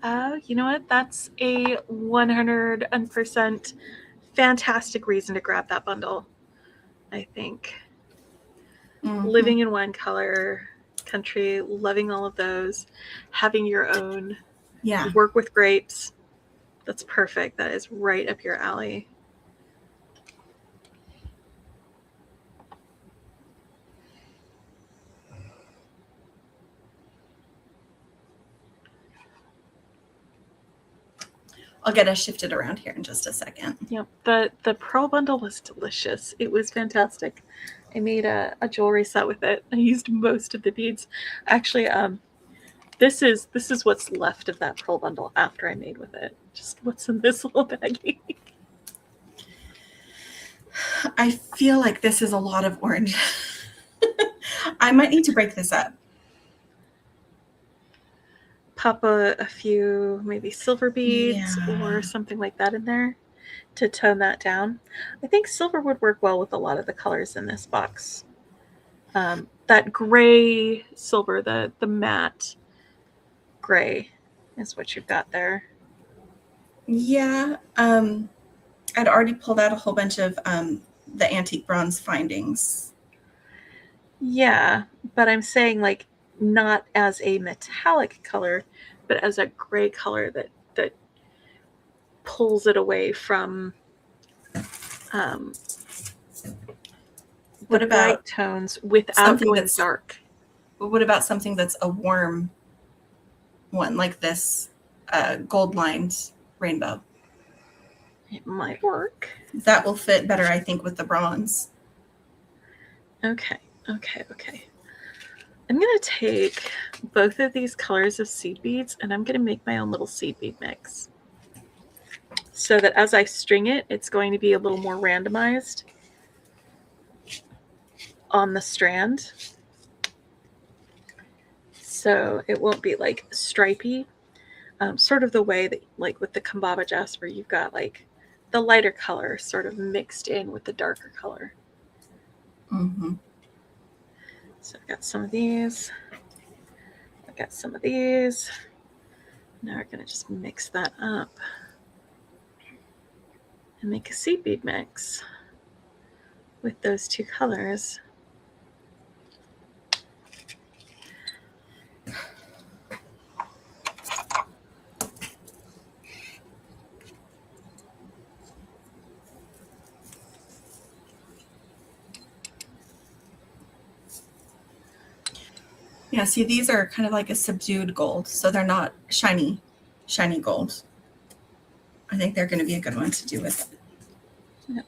You know what? That's a 100% fantastic reason to grab that bundle, I think. Mm-hmm. Living in wine color country, loving all of those, having your own, work with grapes. That's perfect. That is right up your alley. I'll get us shifted around here in just a second. Yep. The pearl bundle was delicious. It was fantastic. I made a jewelry set with it. I used most of the beads. Actually, this is what's left of that pearl bundle after I made with it. Just what's in this little baggie. I feel like this is a lot of orange. I might need to break this up. Pop a few maybe silver beads or something like that in there to tone that down. I think silver would work well with a lot of the colors in this box. That gray silver, the matte gray is what you've got there. Yeah. I'd already pulled out a whole bunch of the antique bronze findings. Yeah, but I'm saying like not as a metallic color, but as a gray color that pulls it away from what about bright tones without going dark. What about something that's a warm one like this gold lined rainbow? It might work. That will fit better, I think, with the bronze. Okay. I'm going to take both of these colors of seed beads and I'm going to make my own little seed bead mix. So that as I string it, it's going to be a little more randomized on the strand. So it won't be like stripy. Sort of the way that like with the Kambaba Jasper, you've got like the lighter color sort of mixed in with the darker color. Mm-hmm. So I've got some of these. I've got some of these. Now we're going to just mix that up and make a seed bead mix with those two colors. Yeah, see, these are kind of like a subdued gold, so they're not shiny gold. I think they're going to be a good one to do with it. Yep.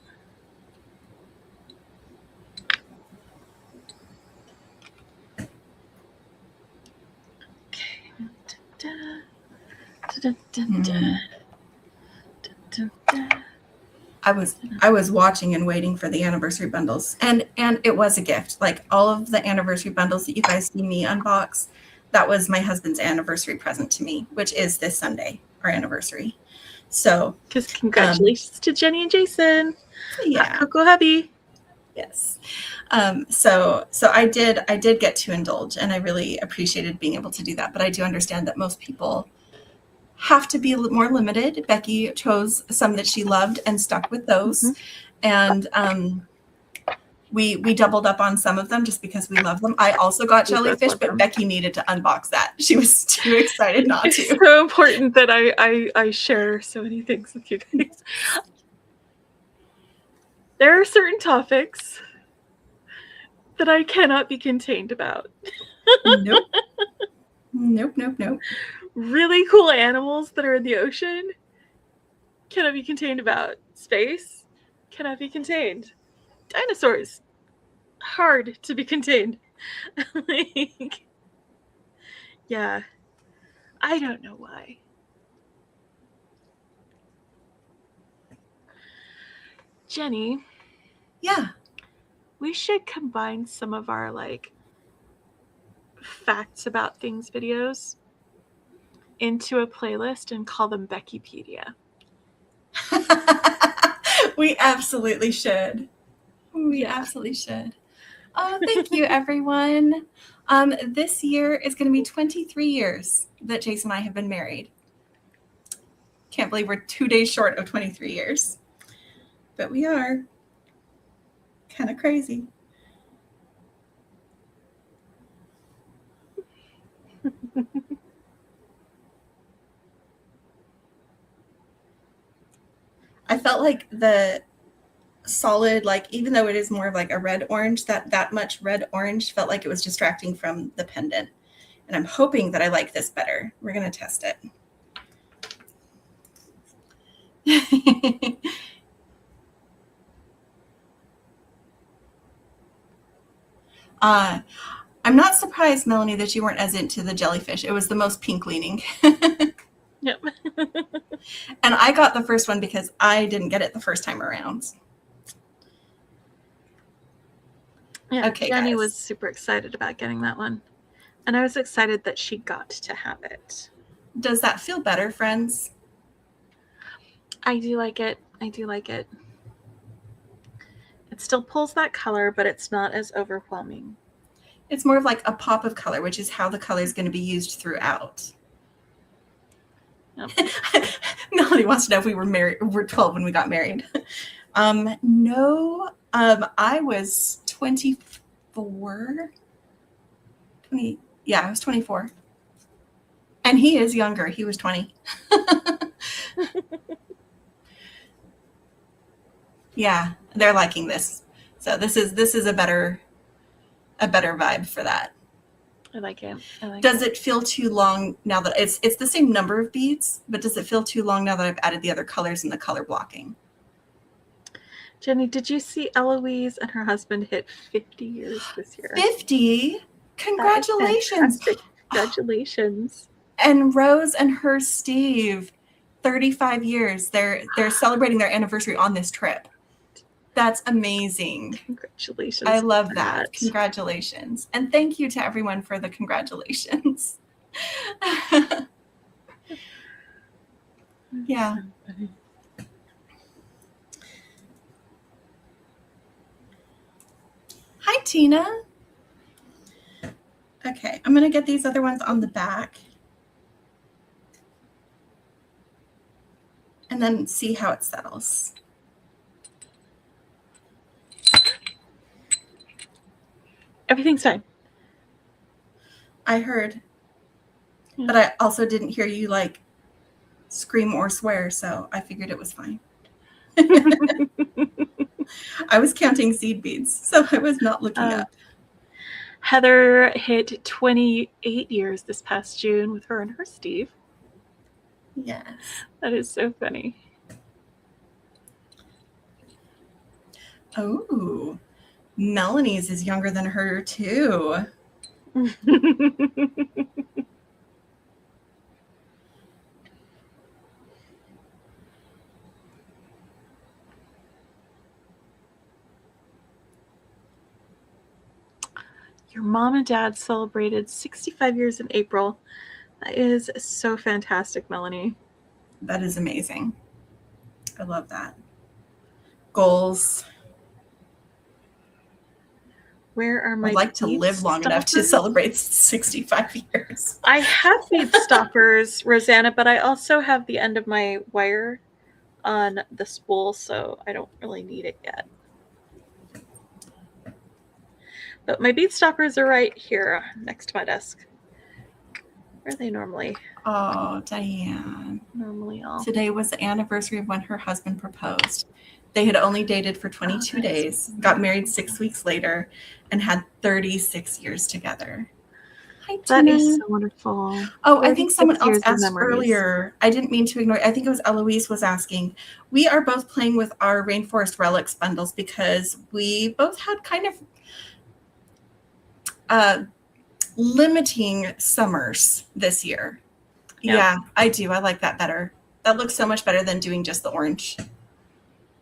I was watching and waiting for the anniversary bundles, and it was a gift. Like all of the anniversary bundles that you guys see me unbox, that was my husband's anniversary present to me, which is this Sunday, our anniversary. So, because congratulations to Jenny and Jason. Yeah, Coco hubby. Yes. So I did get to indulge, and I really appreciated being able to do that. But I do understand that most people have to be more limited. Beki chose some that she loved and stuck with those. And we doubled up on some of them just because we love them. I also got jellyfish, but Beki needed to unbox that. She was too excited not to. It's so important that I share so many things with you guys. There are certain topics that I cannot be contained about. Nope. Really cool animals that are in the ocean cannot be contained about. Space cannot be contained. Dinosaurs, hard to be contained. Like, yeah, I don't know why. Jenny. Yeah. We should combine some of our like facts about things videos into a playlist and call them Bekipedia. We absolutely should. We absolutely should. Oh, thank you, everyone. This year is going to be 23 years that Jason and I have been married. Can't believe we're 2 days short of 23 years. But we are. Kind of crazy. I felt like the solid, like even though it is more of like a red orange, that much red orange felt like it was distracting from the pendant. And I'm hoping that I like this better. We're going to test it. I'm not surprised, Melanie, that you weren't as into the jellyfish. It was the most pink leaning. Yep. And I got the first one because I didn't get it the first time around. Yeah, okay, Jenny was super excited about getting that one. And I was excited that she got to have it. Does that feel better, friends? I do like it. I do like it. It still pulls that color, but it's not as overwhelming. It's more of like a pop of color, which is how the color is going to be used throughout. Yep. Melanie wants to know if we were married. We're 12 when we got married. No, I was 24. 20. Yeah, I was 24. And he is younger. He was 20. Yeah, they're liking this. So this is a better vibe for that. I like it. Does it feel too long now that it's the same number of beads, but does it feel too long now that I've added the other colors and the color blocking? Jenny, did you see Eloise and her husband hit 50 years this year? 50? Congratulations. Congratulations. And Rose and her Steve, 35 years. They're celebrating their anniversary on this trip. That's amazing. Congratulations. I love that. Congratulations. And thank you to everyone for the congratulations. Yeah. Hi, Tina. Okay, I'm going to get these other ones on the back. And then see how it settles. Everything's fine. I heard. Yeah. But I also didn't hear you like scream or swear, so I figured it was fine. I was counting seed beads, so I was not looking up. Heather hit 28 years this past June with her and her Steve. Yes. That is so funny. Oh, Melanie's is younger than her too. Your mom and dad celebrated 65 years in April. That is so fantastic, Melanie. That is amazing. I love that. Goals. Where are my I'd like to live long enough to celebrate 65 years. I have bead stoppers, Rosanna, but I also have the end of my wire on the spool, so I don't really need it yet. But my bead stoppers are right here next to my desk. Where are they normally? Oh, Diane. Normally all. Today was the anniversary of when her husband proposed. They had only dated for 22 days, got married 6 weeks later, and had 36 years together. Hi, That Tina. is so wonderful. Oh, I think someone else asked earlier. I didn't mean to ignore it. I think it was Eloise was asking. We are both playing with our Rainforest Relics bundles because we both had kind of limiting summers this year. Yep. Yeah, I do. I like that better. That looks so much better than doing just the orange.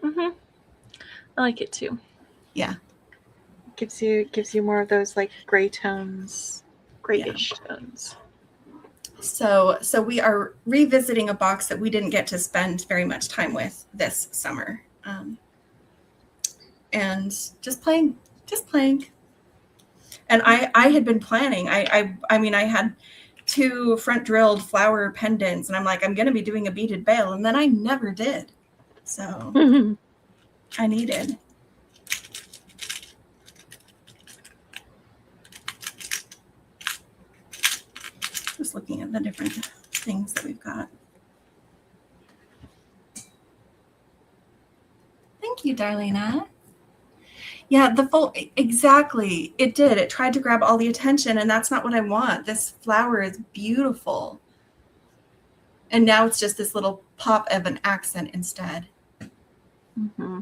Mm-hmm. I like it too. Yeah. Gives you more of those like gray tones, grayish tones. So we are revisiting a box that we didn't get to spend very much time with this summer. And just playing. And I had been planning. I mean, I had 2 front drilled flower pendants, and I'm like, I'm going to be doing a beaded veil, and then I never did. So I needed. Just looking at the different things that we've got. Thank you, Darlena. Yeah, the full, exactly. It did. It tried to grab all the attention, and that's not what I want. This flower is beautiful. And now it's just this little pop of an accent instead. Mm-hmm.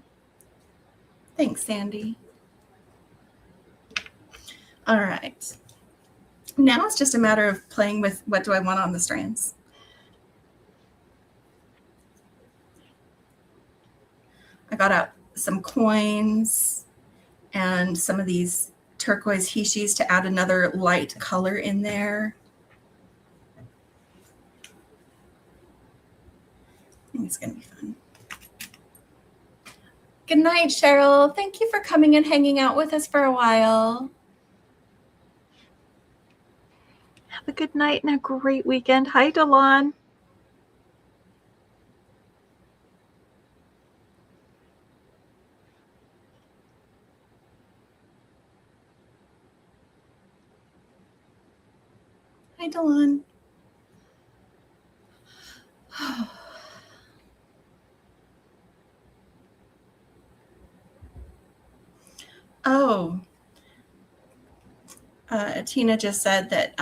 Thanks, Sandy. All right. Now it's just a matter of playing with what do I want on the strands. I got out some coins and some of these turquoise hishis to add another light color in there. I think it's going to be fun. Good night, Cheryl. Thank you for coming and hanging out with us for a while. Have a good night and a great weekend. Hi, Delon. Hi, Delon. Oh, Tina just said that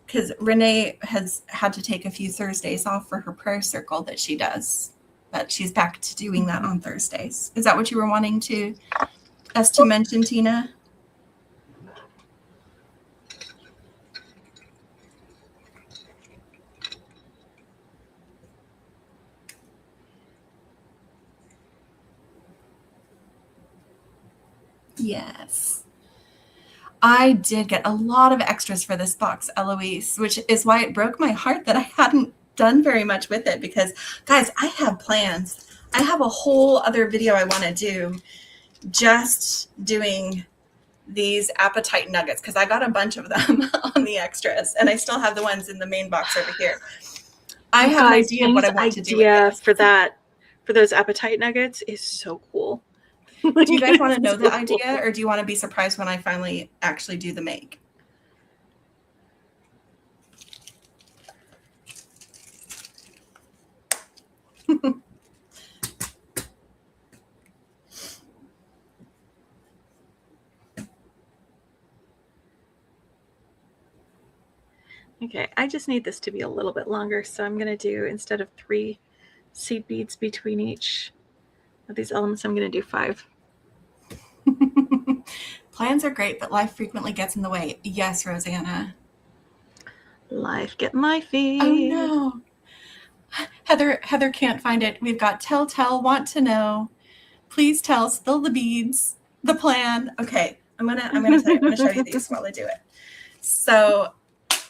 because Renee has had to take a few Thursdays off for her prayer circle that she does, but she's back to doing that on Thursdays. Is that what you were wanting us to mention, Tina? Yes. I did get a lot of extras for this box, Eloise, which is why it broke my heart that I hadn't done very much with it because, guys, I have plans. I have a whole other video I want to do just doing these appetite nuggets because I got a bunch of them on the extras, and I still have the ones in the main box over here. I have an idea of what I want to do with it. For those appetite nuggets is so cool. Do you guys want to know the idea, or do you want to be surprised when I finally actually do the make? Okay, I just need this to be a little bit longer, so I'm going to do, instead of 3 seed beads between each of these elements, I'm going to do 5. Plans are great, but life frequently gets in the way. Yes, Rosanna. Life get my feet. Oh no. Heather can't find it. We've got tell, want to know. Please tell, spill the beads, the plan. Okay, I'm gonna tell you, I'm gonna show you these while I do it. So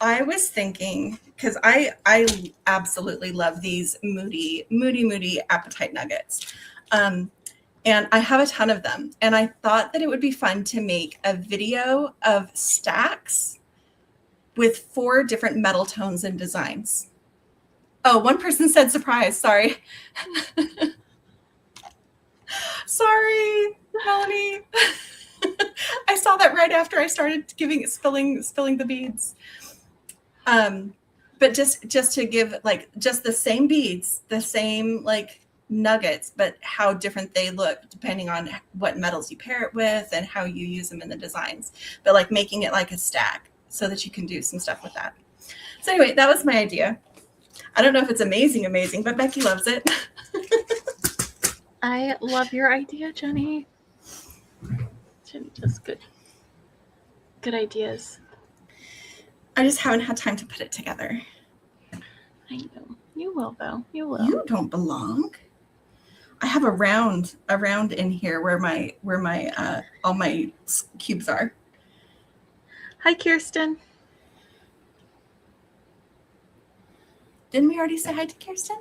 I was thinking, because I absolutely love these moody appetite nuggets. And I have a ton of them. And I thought that it would be fun to make a video of stacks with 4 different metal tones and designs. Oh, one person said surprise. Sorry. Sorry, Melanie. I saw that right after I started spilling the beads. But just to give, like, just the same beads, the same like nuggets, but how different they look depending on what metals you pair it with and how you use them in the designs. But like making it like a stack so that you can do some stuff with that. So anyway, that was my idea. I don't know if it's amazing, but Beki loves it. I love your idea, Jenny. Jenny does good ideas. I just haven't had time to put it together. I know. You will, though. You will. You don't belong. I have a round in here where my all my cubes are. Hi, Kirsten. Didn't we already say hi to Kirsten?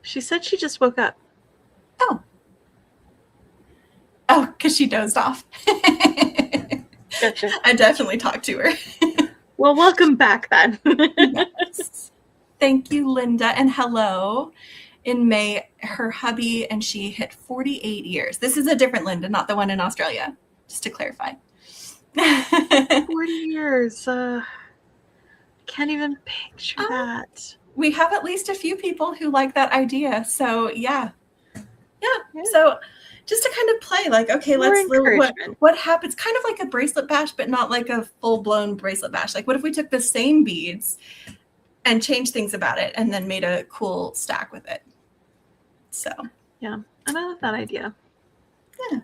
She said she just woke up. Oh, because she dozed off. Gotcha. I definitely talked to her. Well, welcome back then. Yes. Thank you, Linda, and hello. In May, her hubby and she hit 48 years. This is a different Linda, not the one in Australia, just to clarify. 40 years. Can't even picture that. We have at least a few people who like that idea. So yeah. So just to kind of play, like, okay, what happens, kind of like a bracelet bash, but not like a full-blown bracelet bash. Like, what if we took the same beads and changed things about it and then made a cool stack with it? So yeah, and I love that idea. Yeah.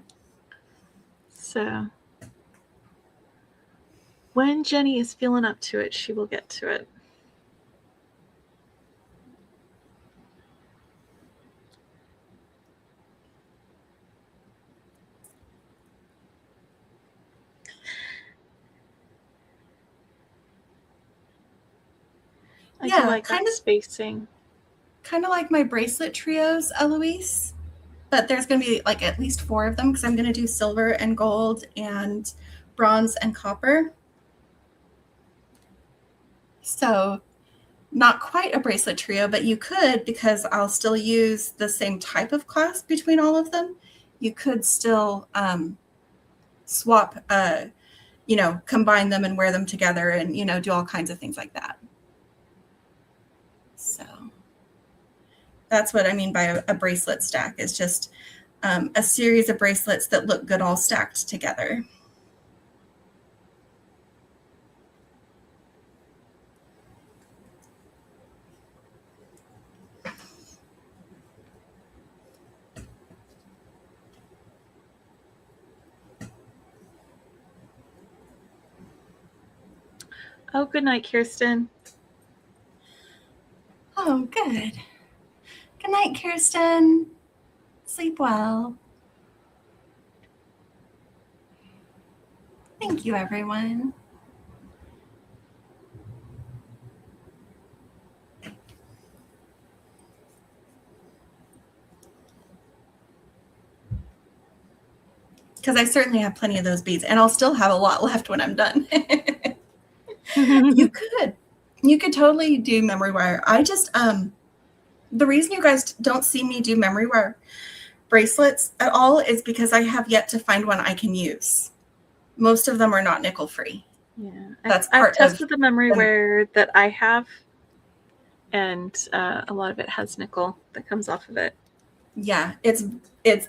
So when Jenny is feeling up to it, she will get to it. I do like that spacing. Kind of like my bracelet trios, Eloise. But there's going to be like at least 4 of them because I'm going to do silver and gold and bronze and copper. So not quite a bracelet trio, but you could, because I'll still use the same type of clasp between all of them. You could still swap, combine them and wear them together and, do all kinds of things like that. So that's what I mean by a bracelet stack, is just a series of bracelets that look good all stacked together. Oh, good night, Kirsten. Oh, good. Good night, Kirsten. Sleep well. Thank you, everyone. Because I certainly have plenty of those beads, and I'll still have a lot left when I'm done. You could totally do memory wire. I just, the reason you guys don't see me do memory wire bracelets at all is because I have yet to find one I can use. Most of them are not nickel free. Yeah, I've tested the memory wire that I have, and a lot of it has nickel that comes off of it. Yeah, it's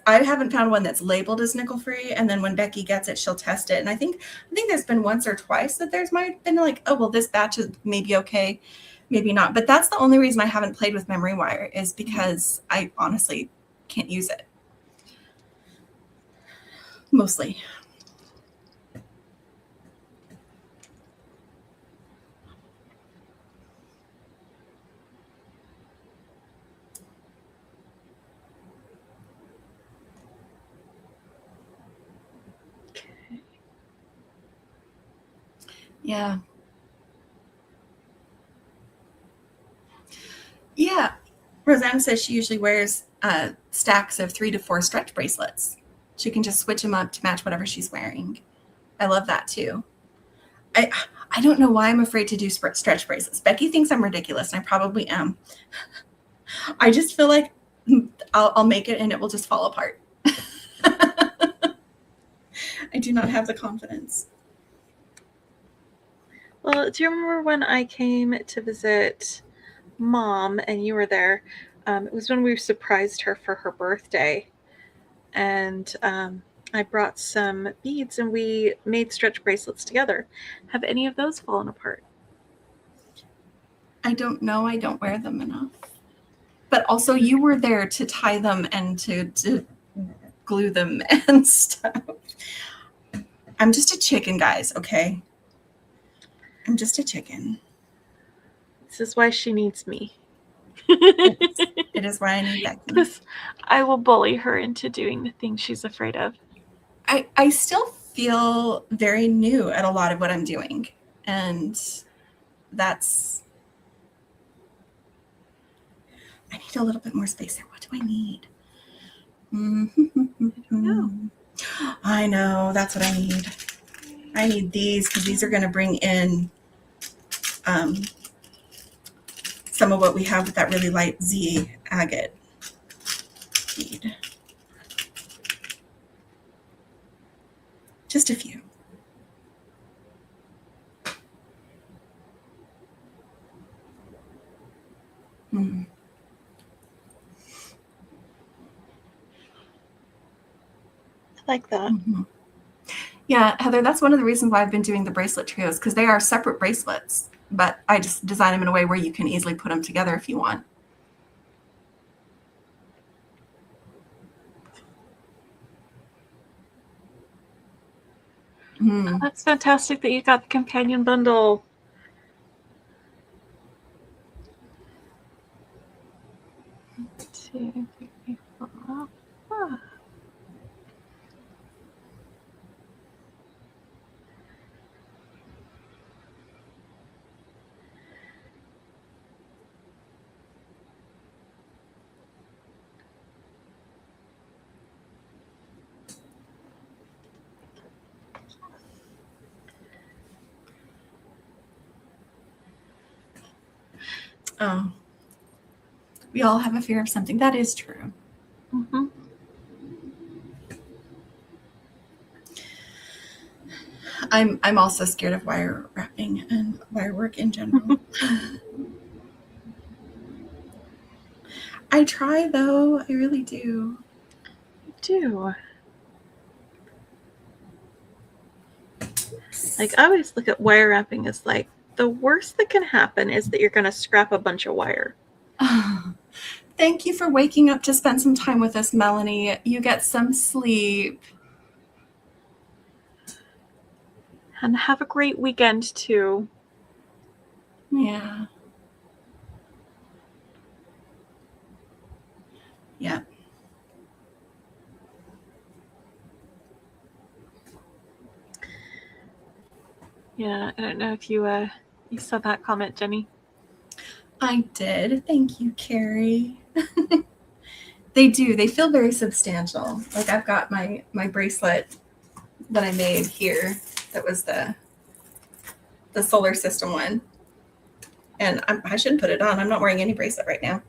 I haven't found one that's labeled as nickel free, and then when Becky gets it, she'll test it. And I think there's been once or twice that there's might have been like, oh well, this batch is maybe okay, maybe not. But that's the only reason I haven't played with memory wire, is because I honestly can't use it. Mostly. Yeah. Yeah. Rosanna says she usually wears stacks of 3 to 4 stretch bracelets. She can just switch them up to match whatever she's wearing. I love that too. I don't know why I'm afraid to do stretch bracelets. Becky thinks I'm ridiculous, and I probably am. I just feel like I'll make it and it will just fall apart. I do not have the confidence. Well, do you remember when I came to visit Mom and you were there? It was when we surprised her for her birthday. And I brought some beads and we made stretch bracelets together. Have any of those fallen apart? I don't know. I don't wear them enough. But also, you were there to tie them and to glue them and stuff. I'm just a chicken, guys, okay? I'm just a chicken. This is why she needs me. It is why I need Becky. Because I will bully her into doing the things she's afraid of. I still feel very new at a lot of what I'm doing. And that's... I need a little bit more space there. What do I need? I know. That's what I need. I need these because these are going to bring in some of what we have with that really light Z agate bead. Just a few. I like that. Mm-hmm. Yeah, Heather, that's one of the reasons why I've been doing the bracelet trios, because they are separate bracelets, but I just design them in a way where you can easily put them together if you want. Oh, that's fantastic that you got the companion bundle. Two, three, four. Ah. Oh, we all have a fear of something. That is true. Mm-hmm. I'm also scared of wire wrapping and wire work in general. I try though. I really do. You do. Like, I always look at wire wrapping as like the worst that can happen is that you're going to scrap a bunch of wire. Thank you for waking up to spend some time with us, Melanie. You get some sleep. And have a great weekend, too. Yeah. Yeah. Yeah, I don't know if you saw that comment, Jenny. I did. Thank you, Carrie. They do. They feel very substantial. Like I've got my bracelet that I made here. That was the solar system one. And I shouldn't put it on. I'm not wearing any bracelet right now.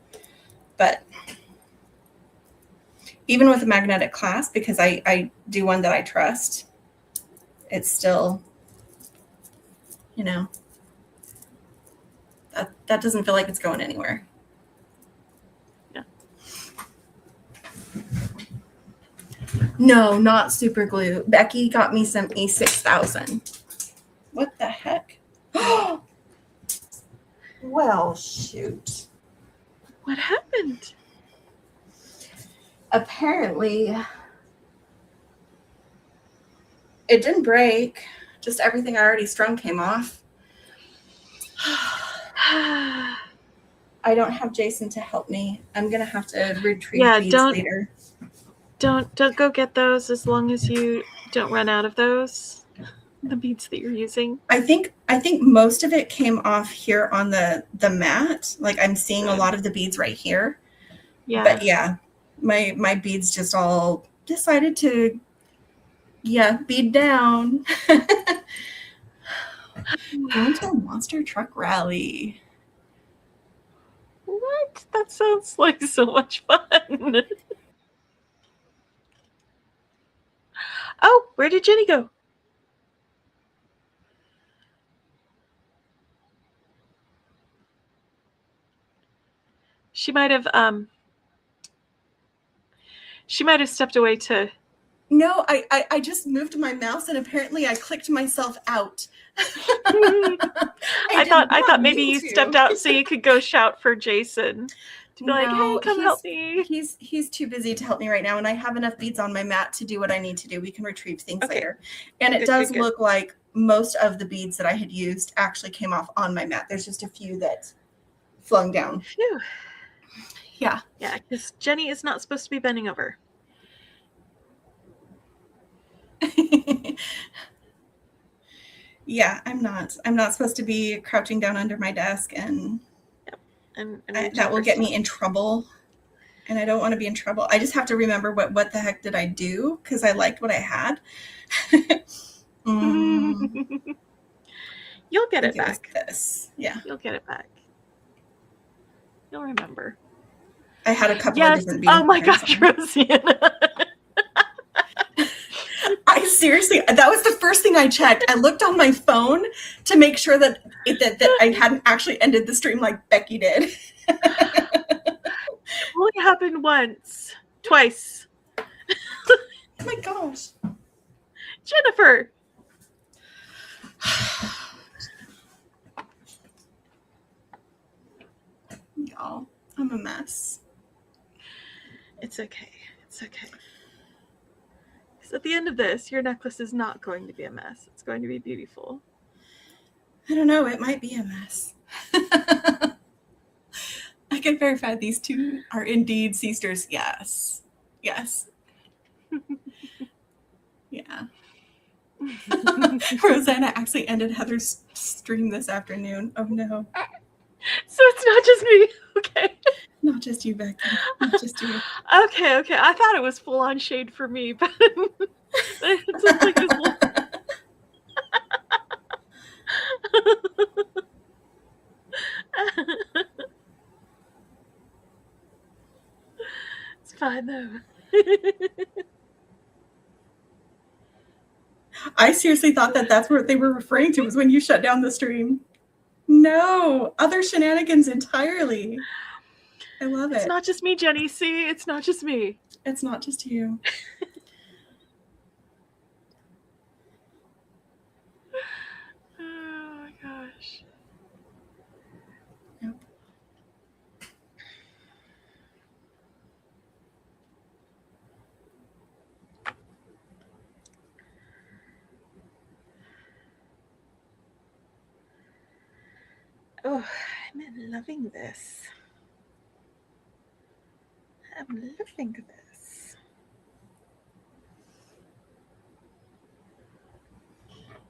But even with a magnetic clasp, because I do one that I trust, it's still, you know, that doesn't feel like it's going anywhere. Yeah. No, not super glue. Becky got me some E6000. What the heck? Well, shoot. What happened? Apparently, it didn't break. Just everything I already strung came off. I don't have Jason to help me. I'm going to have to retrieve beads later. Don't go get those as long as you don't run out of those. The beads that you're using. I think most of it came off here on the mat. Like I'm seeing a lot of the beads right here. Yeah. But yeah, my beads just all decided to bead down. Going to a monster truck rally. What? That sounds like so much fun. Oh, where did Jenny go? She might have stepped away to... No, I just moved my mouse and apparently I clicked myself out. I thought maybe you stepped out so you could go shout for Jason. To be like, hey, come help me. He's too busy to help me right now, and I have enough beads on my mat to do what I need to do. We can retrieve things later. And it does look like most of the beads that I had used actually came off on my mat. There's just a few that flung down. Phew. Yeah. Yeah, because Jenny is not supposed to be bending over. Yeah, I'm not supposed to be crouching down under my desk, and that will get me in trouble, and I don't want to be in trouble. I just have to remember what the heck did I do, because I liked what I had. You'll get it back. This. Yeah. You'll get it back. You'll remember. I had a couple of different beads. Oh my gosh, Rosianna. I seriously, that was the first thing I checked. I looked on my phone to make sure that I hadn't actually ended the stream like Becky did. It only happened once. Twice. Oh my gosh. Jennifer. Y'all, I'm a mess. It's okay. It's okay. Because at the end of this, your necklace is not going to be a mess. It's going to be beautiful. I don't know. It might be a mess. I can verify these two are indeed sisters. Yes. Yes. Yeah. Rosanna actually ended Heather's stream this afternoon. Oh no. So it's not just me. Okay. Not just you, Becky. Not just you. Okay. I thought it was full on shade for me, but it sounds like this little... It's fine though. I seriously thought that's what they were referring to, was when you shut down the stream. No, other shenanigans entirely. I love it. It's not just me, Jenny. See, it's not just me. It's not just you. Oh my gosh. Yep. Oh, I'm loving this. I'm loving this.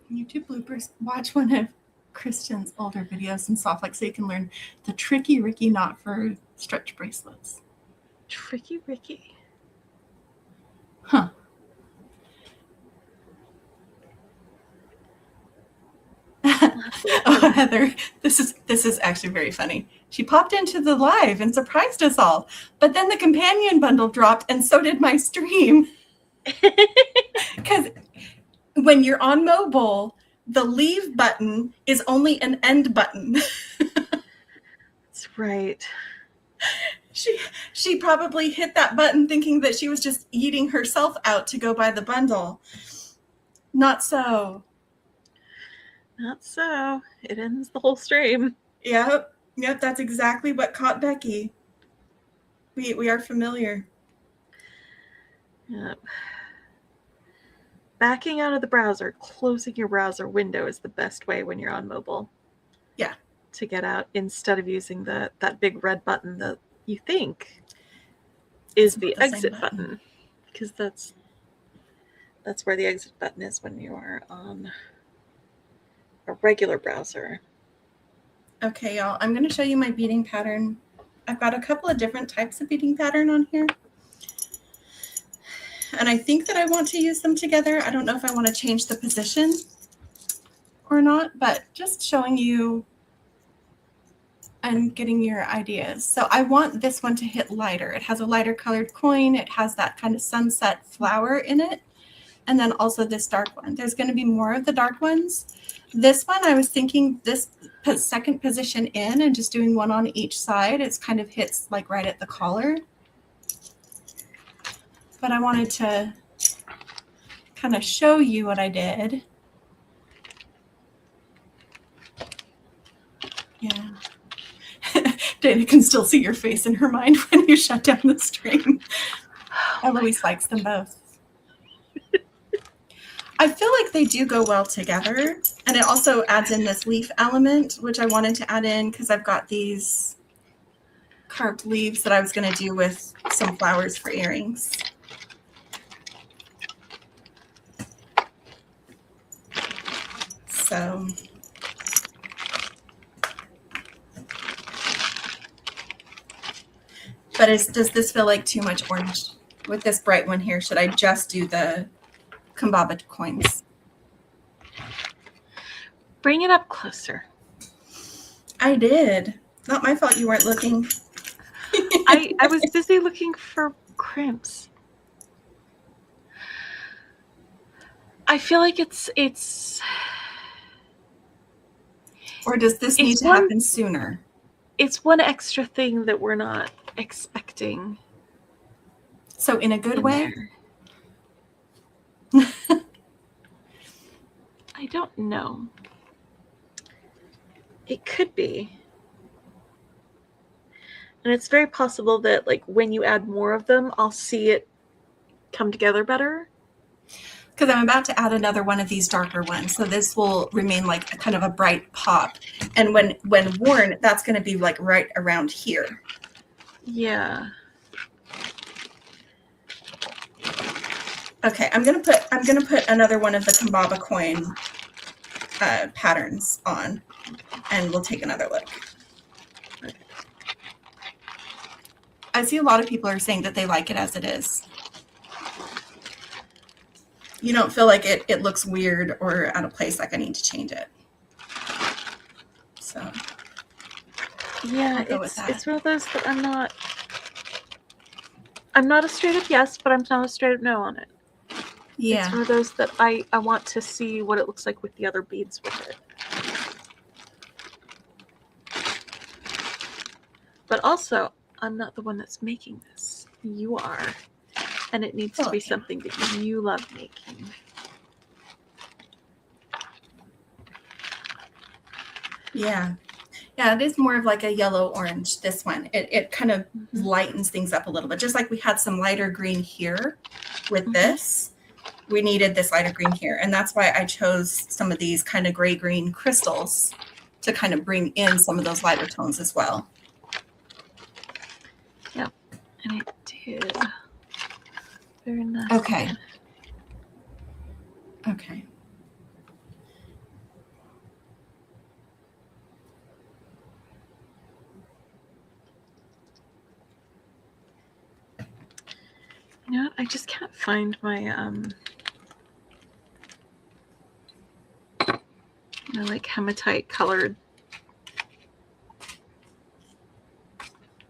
YouTube bloopers. Watch one of Kristen's older videos in Softlight so you can learn the tricky Ricky knot for stretch bracelets. Tricky Ricky. Huh. Oh, Heather, this is actually very funny. She popped into the live and surprised us all, but then the companion bundle dropped, and so did my stream. Because when you're on mobile, the leave button is only an end button. That's right. She probably hit that button thinking that she was just eating herself out to go buy the bundle. Not so. Not so. It ends the whole stream. Yep, that's exactly what caught Beki. We are familiar. Yep. Backing out of the browser, closing your browser window is the best way when you're on mobile. Yeah. To get out instead of using that big red button that you think is the exit button. Because that's where the exit button is when you are on a regular browser. Okay, y'all, I'm going to show you my beading pattern. I've got a couple of different types of beading pattern on here. And I think that I want to use them together. I don't know if I want to change the position or not, but just showing you and getting your ideas. So I want this one to hit lighter. It has a lighter colored coin. It has that kind of sunset flower in it. And then also this dark one. There's going to be more of the dark ones. This one, I was thinking this second position in and just doing one on each side. It's kind of hits like right at the collar. But I wanted to kind of show you what I did. Yeah. Dana can still see your face in her mind when you shut down the stream. Eloise likes them both. I feel like they do go well together. And it also adds in this leaf element, which I wanted to add in because I've got these carved leaves that I was going to do with some flowers for earrings. So but does this feel like too much orange with this bright one here? Should I just do the Kambaba coins? Bring it up closer. I did. Not my fault you weren't looking. I was busy looking for crimps. I feel like it's or does this need to happen sooner? It's one extra thing that we're not expecting. So in a good way? I don't know. It could be. And it's very possible that like when you add more of them, I'll see it come together better. Because I'm about to add another one of these darker ones. So this will remain like a kind of a bright pop. And when worn, that's going to be like right around here. Yeah. Okay, I'm gonna put another one of the Kambaba coin patterns on, and we'll take another look. I see a lot of people are saying that they like it as it is. You don't feel like it looks weird or out of place, like I need to change it. So yeah, it's one of those that I'm not a straight up yes, but I'm not a straight up no on it. Yeah. It's one of those that I want to see what it looks like with the other beads with it. But also, I'm not the one that's making this. You are. And it needs to be something that you love making. Yeah. Yeah, it is more of like a yellow-orange, this one. It kind of lightens things up a little bit. Just like we had some lighter green here with this, we needed this lighter green here. And that's why I chose some of these kind of gray-green crystals to kind of bring in some of those lighter tones as well. Yeah, and I did. Very nice. Okay. Okay. You know what? I just can't find my like hematite colored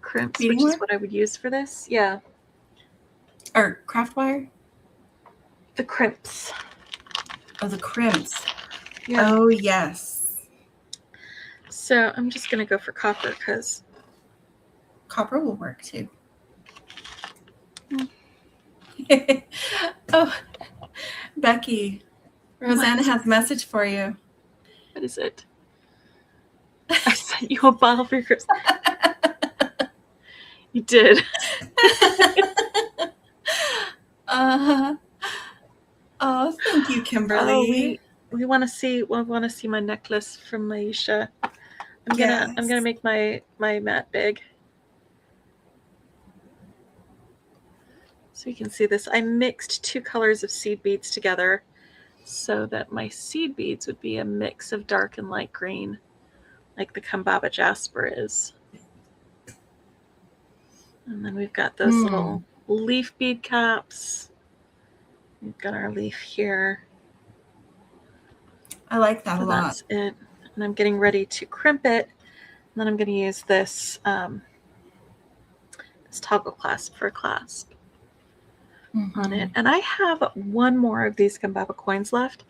crimps, which is what I would use for this. Yeah. Or craft wire? The crimps. Oh, the crimps. Yeah. Oh, yes. So I'm just going to go for copper because copper will work too. Mm. Oh, Becky, Rosanna has a message for you. What is it? I sent you a bottle for your Christmas. You did. Oh, thank you, Kimberly. We want to see. We want to see my necklace from Maisha. I'm gonna make my mat big, so you can see this. I mixed 2 colors of seed beads together, so that my seed beads would be a mix of dark and light green, like the Kambaba Jasper is. And then we've got those little leaf bead caps. We've got our leaf here. I like that so a lot. That's it. And I'm getting ready to crimp it. And then I'm going to use this this toggle clasp for a clasp on it. And I have 1 more of these Kambaba coins left.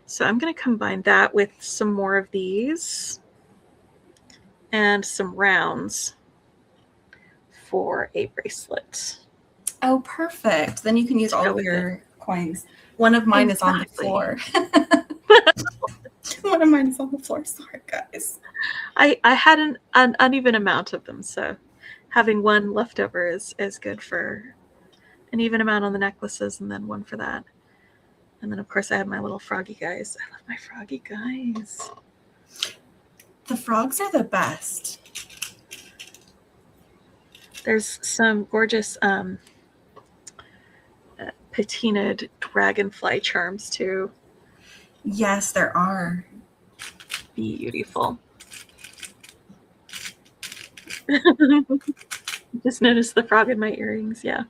So I'm going to combine that with some more of these and some rounds for a bracelet. Oh, perfect. Then you can use all of your coins. One of mine is on the floor. One of mine is on the floor. Sorry, guys. I had an uneven amount of them, so having 1 left over is good for an even amount on the necklaces, and then 1 for that. And then, of course, I have my little froggy guys. I love my froggy guys. The frogs are the best. There's some gorgeous patinaed dragonfly charms, too. Yes, there are. Beautiful. Just noticed the frog in my earrings. Yeah.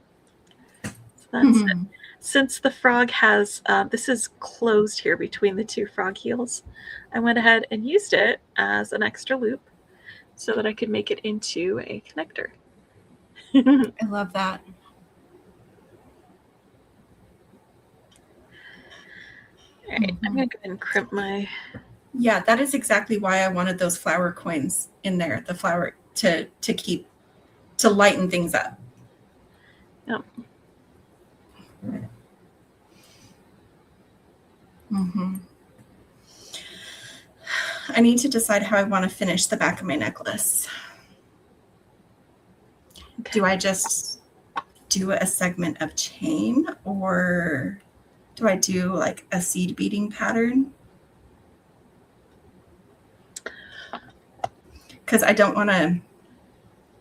So that's it. Since the frog has, this is closed here between the 2 frog heels, I went ahead and used it as an extra loop so that I could make it into a connector. I love that. All right, I'm going to go ahead and crimp my... Yeah, that is exactly why I wanted those flower coins in there, the flower, to lighten things up. Yep. I need to decide how I want to finish the back of my necklace. Okay. Do I just do a segment of chain, or do I do like a seed beading pattern? Because I don't want to...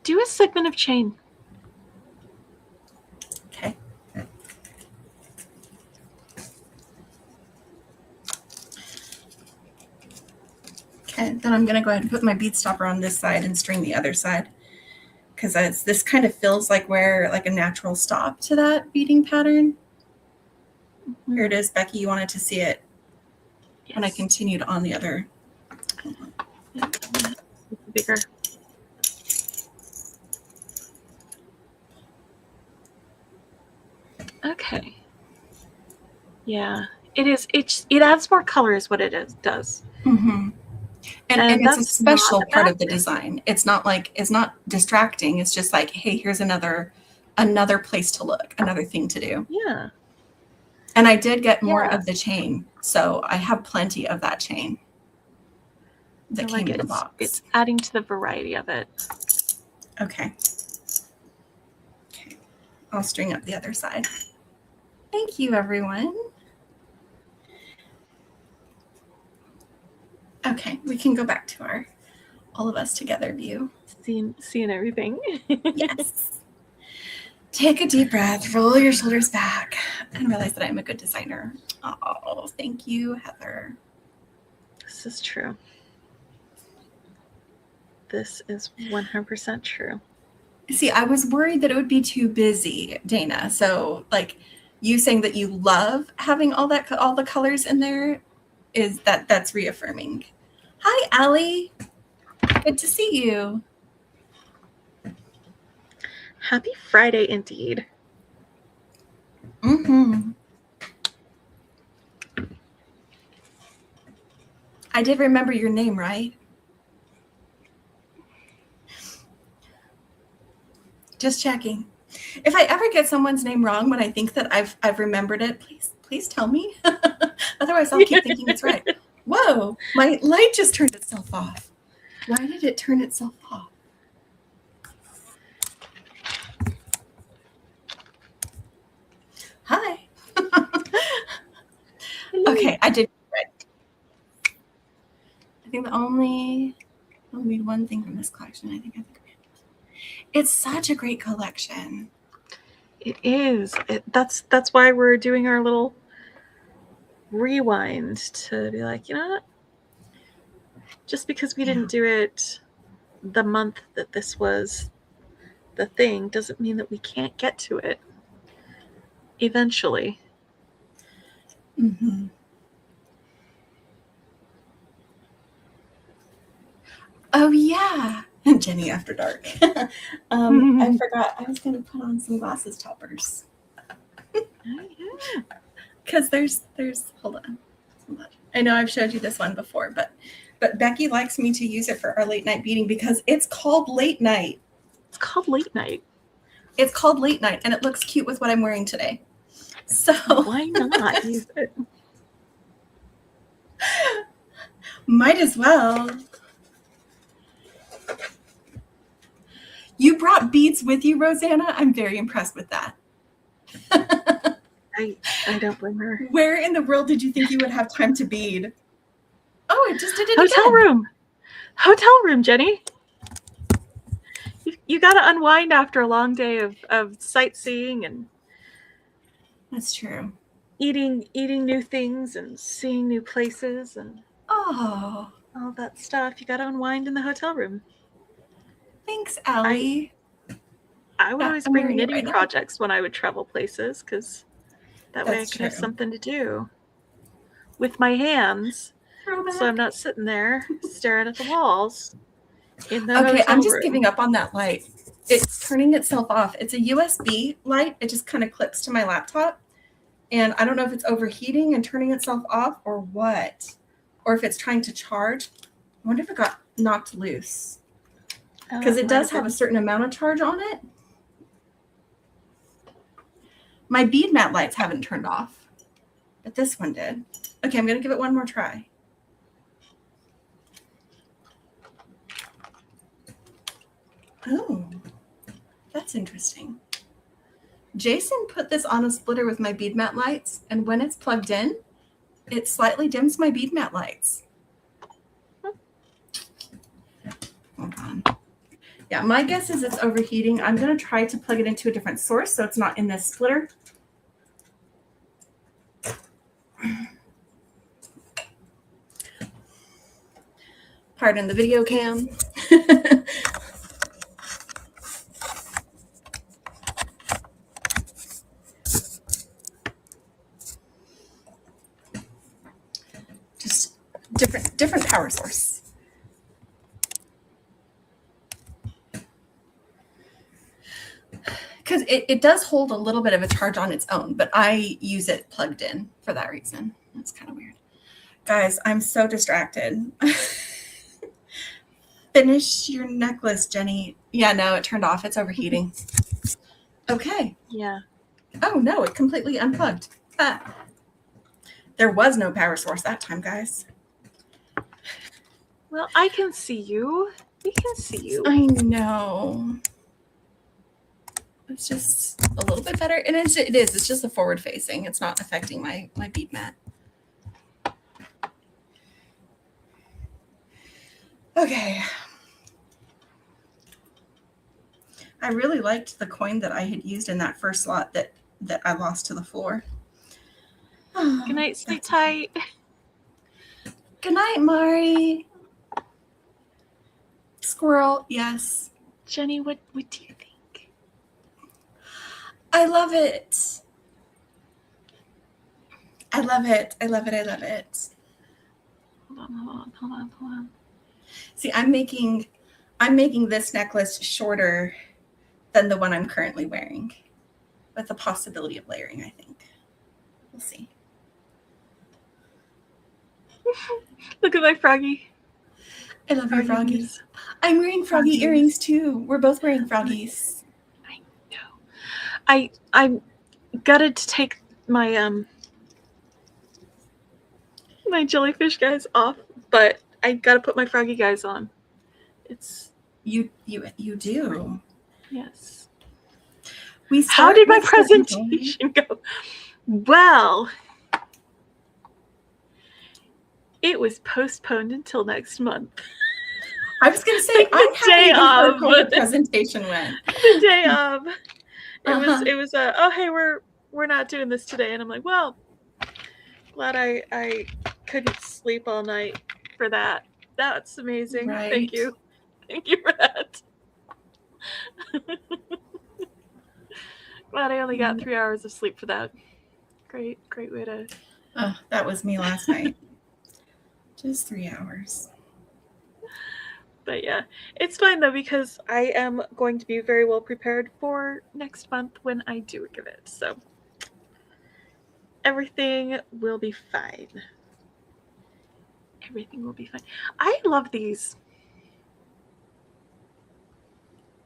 Do a segment of chain. Okay. Okay, then I'm going to go ahead and put my bead stopper on this side and string the other side, because this kind of feels like a natural stop to that beading pattern. Here it is, Becky. You wanted to see it. Yes. When I continued on the other. Yeah, bigger. Okay. Yeah, it is. It adds more color, is what it does. And it's a special part of the design. It's not distracting. It's just like, hey, here's another place to look, another thing to do. Yeah. And I did get more of the chain, so I have plenty of that chain that came in the box. It's adding to the variety of it. Okay. I'll string up the other side. Thank you, everyone. Okay, we can go back to our all of us together view. Seeing everything. Yes. Take a deep breath, roll your shoulders back, and realize that I'm a good designer. Oh, thank you, Heather. This is true. This is 100% true. See, I was worried that it would be too busy, Dana. So, like, you saying that you love having all the colors in there, that's reaffirming. Hi, Allie. Good to see you. Happy Friday, indeed. I did remember your name, right? Just checking. If I ever get someone's name wrong when I think that I've remembered it, please tell me. Otherwise, I'll keep thinking it's right. Whoa, my light just turned itself off. Why did it turn itself off? Hi. Okay, I did right. I think I'll read one thing from this collection. I think it's such a great collection. It is. That's why we're doing our little rewind to be like, you know what? Just because we didn't do it the month that this was the thing doesn't mean that we can't get to it eventually. Mm-hmm. Oh yeah, Jenny After Dark. I forgot I was going to put on some glasses toppers. Because there's hold on. I know I've showed you this one before, but Becky likes me to use it for our late night beading because it's called Late Night. It's called Late Night. It's called Late Night, and it looks cute with what I'm wearing today. So why not use it? Might as well. You brought beads with you, Rosanna? I'm very impressed with that. I don't blame her. Where in the world did you think you would have time to bead? Oh, I just did it Hotel again. Hotel room, Jenny. You got to unwind after a long day of sightseeing and that's true. Eating new things and seeing new places and all that stuff. You got to unwind in the hotel room. Thanks, Allie. I would always bring knitting projects when I would travel places because that way I could have something to do with my hands. So I'm not sitting there staring at the walls. Okay, I'm just giving up on that light. It's turning itself off. It's a USB light. It just kind of clips to my laptop. And I don't know if it's overheating and turning itself off or what. Or if it's trying to charge. I wonder if it got knocked loose. Because it does have a certain amount of charge on it. My bead mat lights haven't turned off. But this one did. Okay, I'm going to give it one more try. Oh, that's interesting. Jason put this on a splitter with my bead mat lights, and when it's plugged in, it slightly dims my bead mat lights. Hold on. Yeah, my guess is it's overheating. I'm going to try to plug it into a different source so it's not in this splitter. Pardon the video cam. Just different power source. Because it does hold a little bit of a charge on its own, but I use it plugged in for that reason. That's kind of weird. Guys, I'm so distracted. Finish your necklace, Jenny. Yeah, no, it turned off. It's overheating. Okay. Yeah. Oh, no, it completely unplugged. There was no power source that time, guys. Well, I can see you. We can see you. I know. It's just a little bit better. And it is. It's just a forward facing. It's not affecting my bead mat. Okay. I really liked the coin that I had used in that first slot that I lost to the floor. Oh, good night, stay tight. Good night, Mari. Squirrel, yes. Jenny, what do you think? I love it. I love it. I love it. I love it. Hold on. See, I'm making this necklace shorter than the one I'm currently wearing, with the possibility of layering, I think. We'll see. Look at my froggy. I love your froggies. I'm wearing froggy earrings too. We're both wearing froggies. I I'm gutted to take my jellyfish guys off, but I gotta put my froggy guys on. It's You do. yes. How did my presentation go? Well, it was postponed until next month. I was going to say, I haven't even heard how the presentation went. The day of, it was oh hey, we're not doing this today, and I'm like, well, glad I couldn't sleep all night for that. That's amazing. Right. Thank you for that. Glad I only got 3 hours of sleep for that. Great way to. Oh, that was me last night. Just 3 hours. But yeah, it's fine though, because I am going to be very well prepared for next month when I do give it. So everything will be fine. Everything will be fine. I love these.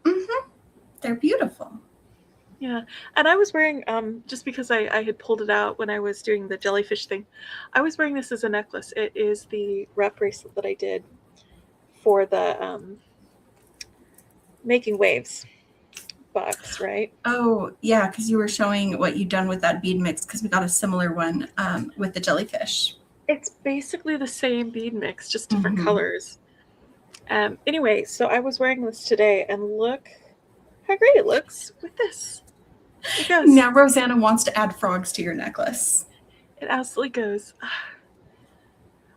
Mm-hmm. They're beautiful. Yeah, and I was wearing, just because I had pulled it out when I was doing the jellyfish thing, I was wearing this as a necklace. It is the wrap bracelet that I did for the Making Waves box, right? Oh, yeah, because you were showing what you'd done with that bead mix, because we got a similar one with the jellyfish. It's basically the same bead mix, just different colors. Anyway, so I was wearing this today, and look how great it looks with this. It goes. Now Rosanna wants to add frogs to your necklace. It absolutely goes.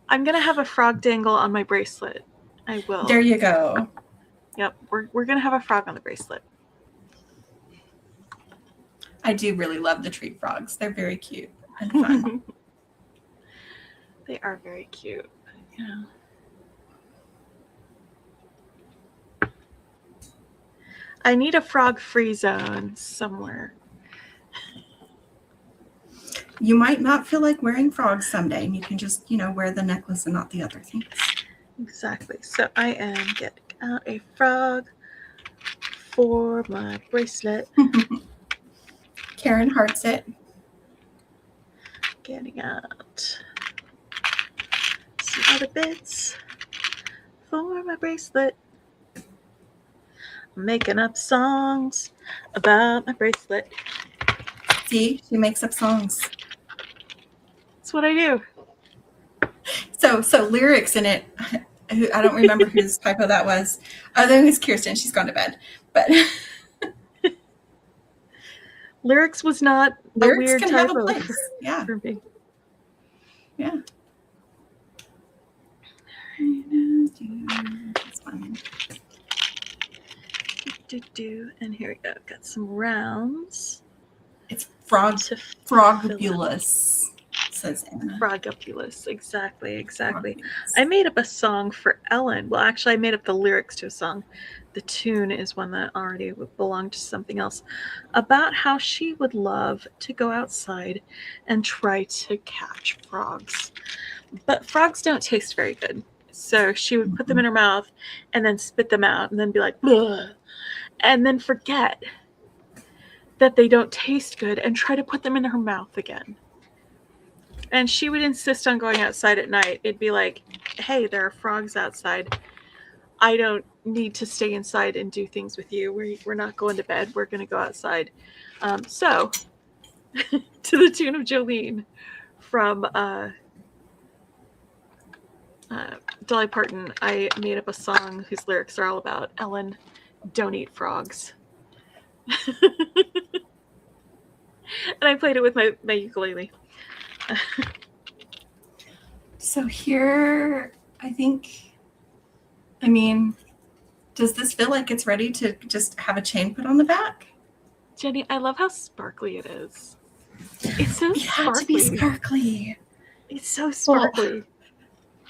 I'm gonna have a frog dangle on my bracelet. I will. There you go. Yep, we're gonna have a frog on the bracelet. I do really love the tree frogs. They're very cute and fun. They are very cute. Yeah. I need a frog-free zone somewhere. You might not feel like wearing frogs someday, and you can just, wear the necklace and not the other things. Exactly. So I am getting out a frog for my bracelet. Karen hearts it. Getting out some other bits for my bracelet. I'm making up songs about my bracelet. See, she makes up songs. That's what I do. So lyrics in it. I don't remember whose typo that was. I think it was Kirsten. She's gone to bed. But lyrics was not lyrics a weird can typo have a place. Yeah. For me. Yeah. That's fun. And here we go. Got some rounds. It's frogulous, says Anna. Frogulous, exactly. I made up a song for Ellen. Well, actually, I made up the lyrics to a song. The tune is one that already belonged to something else, about how she would love to go outside and try to catch frogs. But frogs don't taste very good. So she would put them in her mouth and then spit them out and then be like, bleh, and then forget that they don't taste good and try to put them in her mouth again. And she would insist on going outside at night. It'd be like, hey, there are frogs outside. I don't need to stay inside and do things with you. We're not going to bed. We're going to go outside. So, to the tune of Jolene from Dolly Parton, I made up a song whose lyrics are all about Ellen, don't eat frogs. And I played it with my ukulele. So here, does this feel like it's ready to just have a chain put on the back? Jenny, I love how sparkly it is. It's so sparkly. It had to be sparkly. It's so sparkly.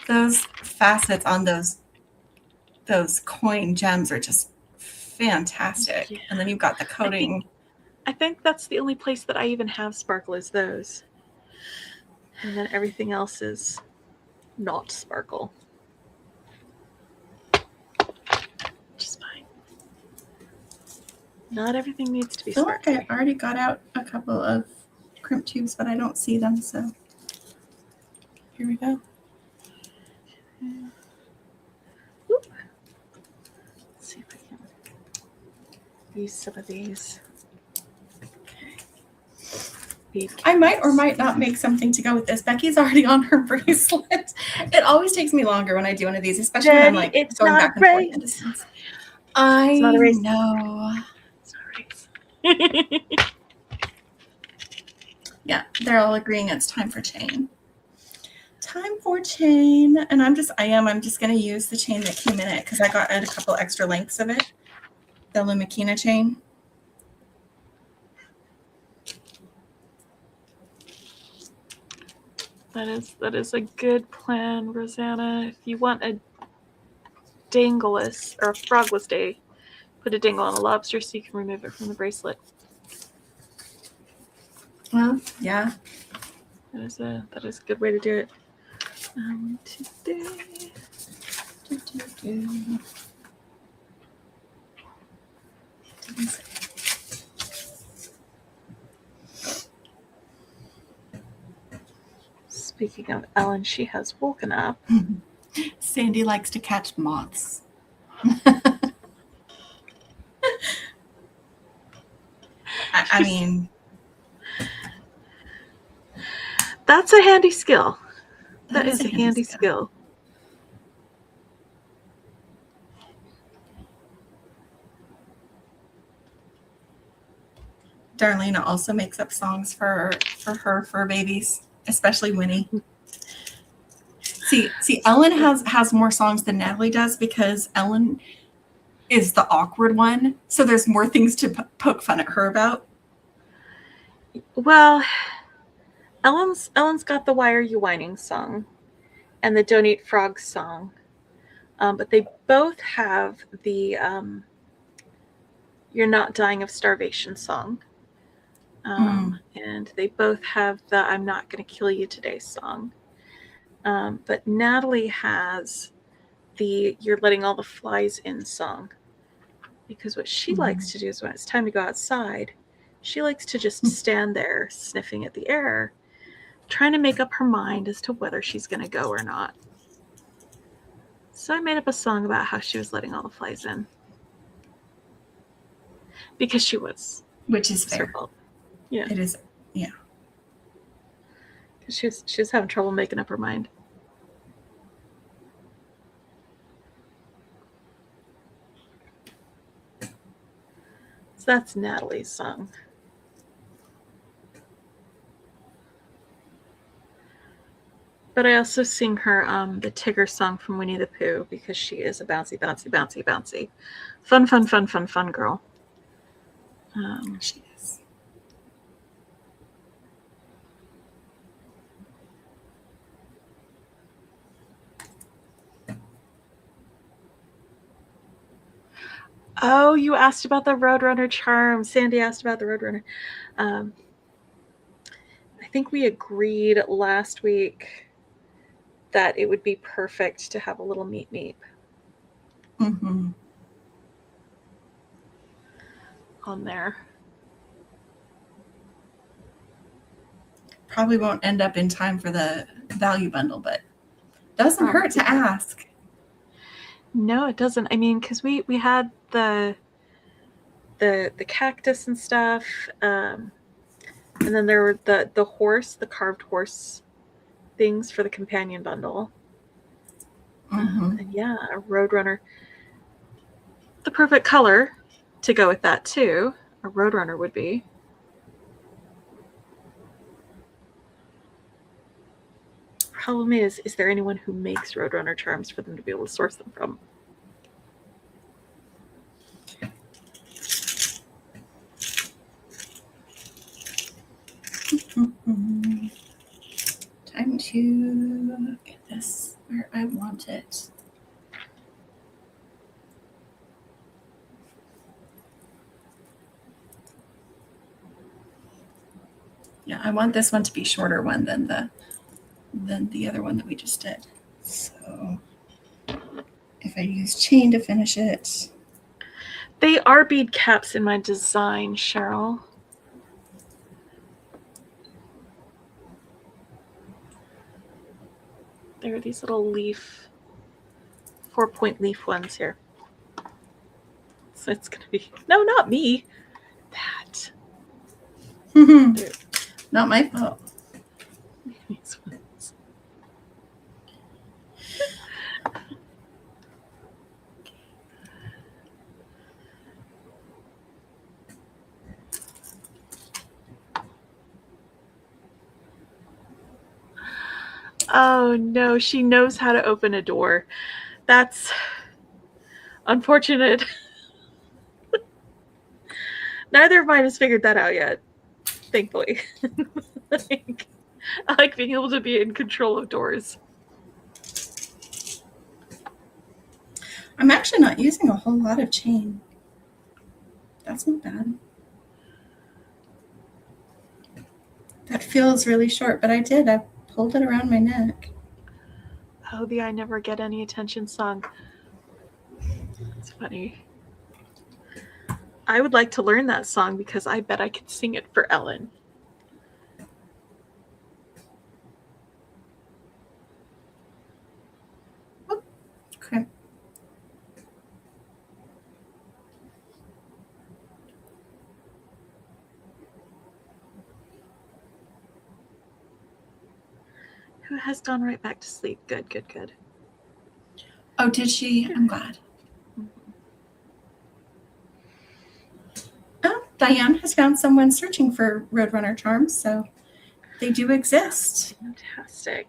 Those facets on those coin gems are just fantastic. Yeah. And then you've got the coating. I think that's the only place that I even have sparkle is those. And then everything else is not sparkle. Which is fine. Not everything needs to be I feel like sparkly. I already got out a couple of crimp tubes, but I don't see them, so here we go. Whoop. Let's see if I can use some of these. I might or might not make something to go with this. Becky's already on her bracelet. It always takes me longer when I do one of these, especially when I'm like it's going not back a and forth race. in distance. I not a race. know. It's not a race. Yeah, they're all agreeing it's time for chain. Time for chain. And I'm just going to use the chain that came in it because I got a couple extra lengths of it. The Lumikina chain. That is a good plan, Rosanna. If you want a dangleless or a frogless day, put a dangle on a lobster so you can remove it from the bracelet. Well, yeah. That is a good way to do it. 1, 2, 3. Speaking of Ellen, she has woken up. Sandy likes to catch moths. I mean, that's a handy skill. That is a handy skill. Darlena also makes up songs for her fur babies, especially Winnie. See, Ellen has more songs than Natalie does because Ellen is the awkward one, so there's more things to poke fun at her about. Well, Ellen's got the "Why Are You Whining" song, and the "Don't Eat Frogs" song, but they both have the "You're Not Dying of Starvation" song, and they both have the "I'm Not Gonna Kill You Today" song. But Natalie has the "You're Letting All the Flies In" song, because what she likes to do is when it's time to go outside, she likes to just stand there sniffing at the air, trying to make up her mind as to whether she's going to go or not. So I made up a song about how she was letting all the flies in. Because she was. Which is fair. Yeah. It is, yeah. Because she was having trouble making up her mind. So that's Natalie's song. But I also sing her the Tigger song from Winnie the Pooh because she is a bouncy, bouncy, bouncy, bouncy. Fun, fun, fun, fun, fun girl. She is. Oh, you asked about the Roadrunner charm. Sandy asked about the Roadrunner. I think we agreed last week that it would be perfect to have a little meep meep on there. Probably won't end up in time for the value bundle, but doesn't hurt to ask. No, it doesn't. I mean, because we had the cactus and stuff, and then there were the horse, the carved horse things for the companion bundle. And yeah, a Roadrunner. The perfect color to go with that too. A Roadrunner would be. Problem is there anyone who makes Roadrunner charms for them to be able to source them from? Time to get this where I want it. Yeah, I want this one to be shorter one than the other one that we just did. So if I use chain to finish it. They are bead caps in my design, Cheryl. There are these little leaf, 4-point leaf ones here. So it's going to be, no, not me. That. Not my fault. These ones. Oh no, she knows how to open a door. That's unfortunate. Neither of mine has figured that out yet, thankfully. I like being able to be in control of doors. I'm actually not using a whole lot of chain. That's not bad. That feels really short, but I pulled it around my neck. Oh, the I Never Get Any Attention song. It's funny. I would like to learn that song because I bet I could sing it for Ellen. Okay. Who has gone right back to sleep? Good, good, good. Oh, did she? I'm glad. Oh, Diane has found someone searching for Roadrunner charms, so they do exist. Fantastic.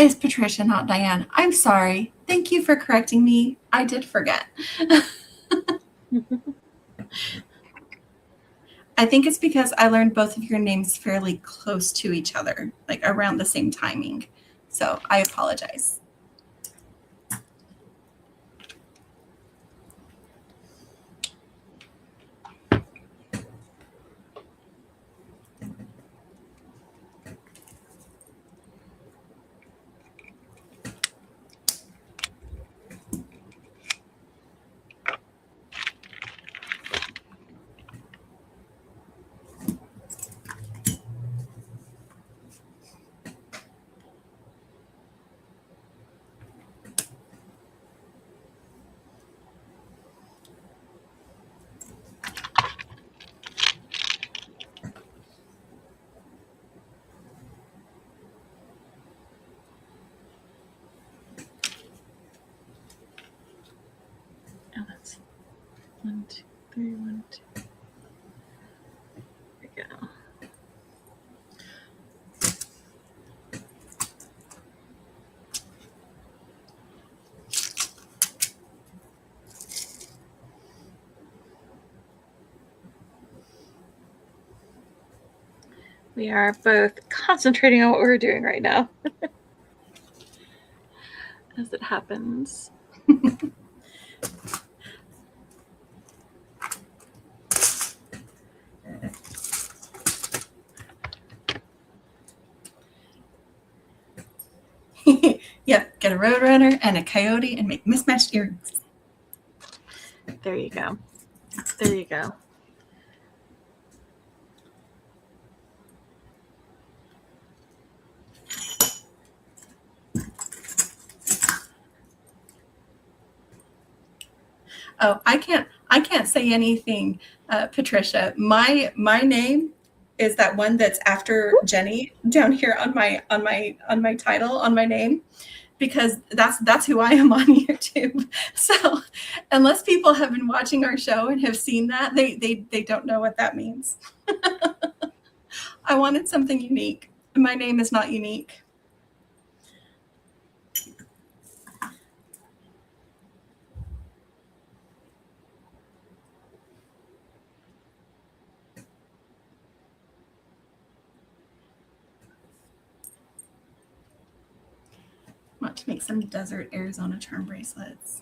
It's Patricia, not Diane. I'm sorry. Thank you for correcting me. I did forget. I think it's because I learned both of your names fairly close to each other, like around the same timing. So I apologize. Oh, that's 1, 2, 3, 1, 2. There we go. We are both concentrating on what we're doing right now. As it happens. Yep, get a Roadrunner and a Coyote and make mismatched earrings. There you go. There you go. Oh, I can't say anything, Patricia. My name is that one that's after Jenny down here on my title on my name. because that's who I am on YouTube. So unless people have been watching our show and have seen that, they don't know what that means. I wanted something unique. My name is not unique. I want to make some desert Arizona charm bracelets.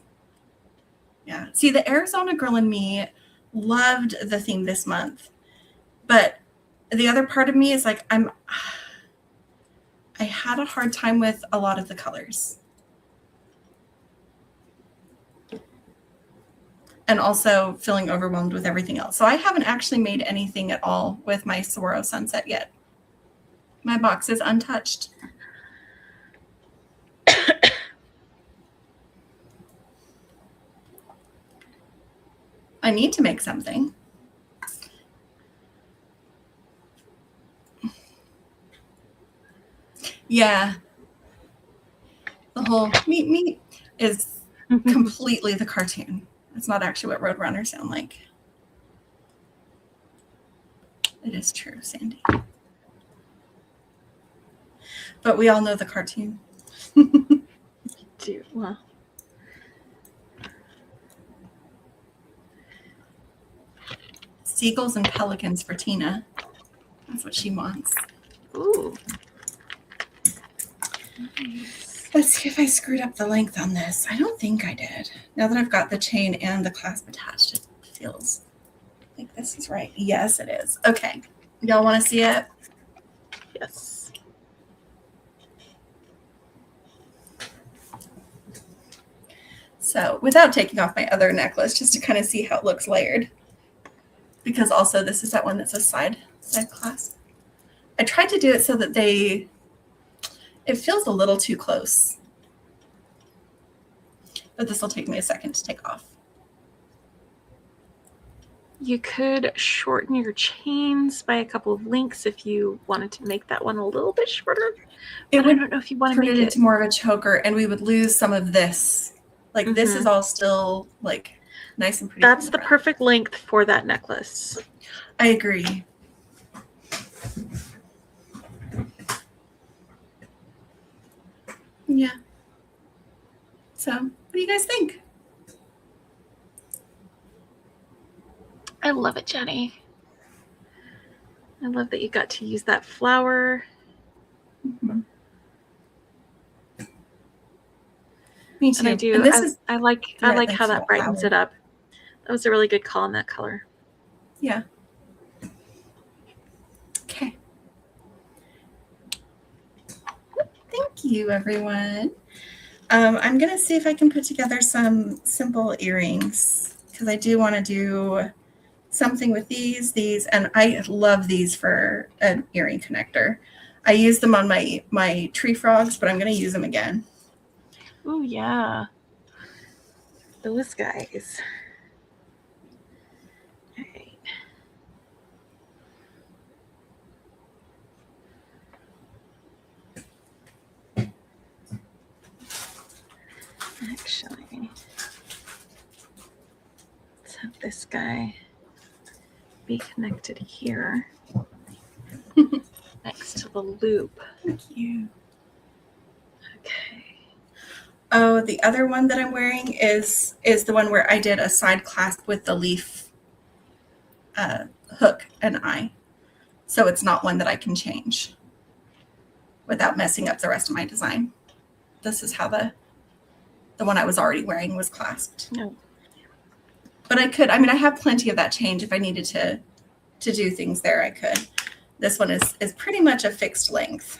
Yeah. See, the Arizona girl in me loved the theme this month, but the other part of me is like, I had a hard time with a lot of the colors. And also feeling overwhelmed with everything else. So I haven't actually made anything at all with my Saguaro Sunset yet. My box is untouched. I need to make something. Yeah. The whole meet is completely the cartoon. It's not actually what Roadrunners sound like. It is true, Sandy. But we all know the cartoon. Do well. Seagulls and pelicans for Tina. That's what she wants. Ooh. Nice. Let's see if I screwed up the length on this. I don't think I did. Now that I've got the chain and the clasp attached, it feels like this is right. Yes, it is. Okay. Y'all want to see it? Yes. So without taking off my other necklace, just to kind of see how it looks layered. Because also this is that one that's a side clasp. I tried to do it so that it feels a little too close. But this will take me a second to take off. You could shorten your chains by a couple of links if you wanted to make that one a little bit shorter. I don't know if you want to make it into more of a choker, and we would lose some of this. Like this is all still like nice and pretty. That's the perfect length for that necklace. I agree. Yeah. So, what do you guys think? I love it, Jenny. I love that you got to use that flower. Mm-hmm. Me too. And I do. And I like how that brightens it up. That was a really good call on that color. Yeah. Okay. Thank you, everyone. I'm going to see if I can put together some simple earrings because I do want to do something with these, and I love these for an earring connector. I use them on my tree frogs, but I'm going to use them again. Oh, yeah. Those guys. All right. Actually, let's have this guy be connected here next to the loop. Thank you. Okay. Oh, the other one that I'm wearing is the one where I did a side clasp with the leaf hook and eye. So it's not one that I can change without messing up the rest of my design. This is how the one I was already wearing was clasped. No. But I could, I have plenty of that change. If I needed to do things there, I could. This one is pretty much a fixed length.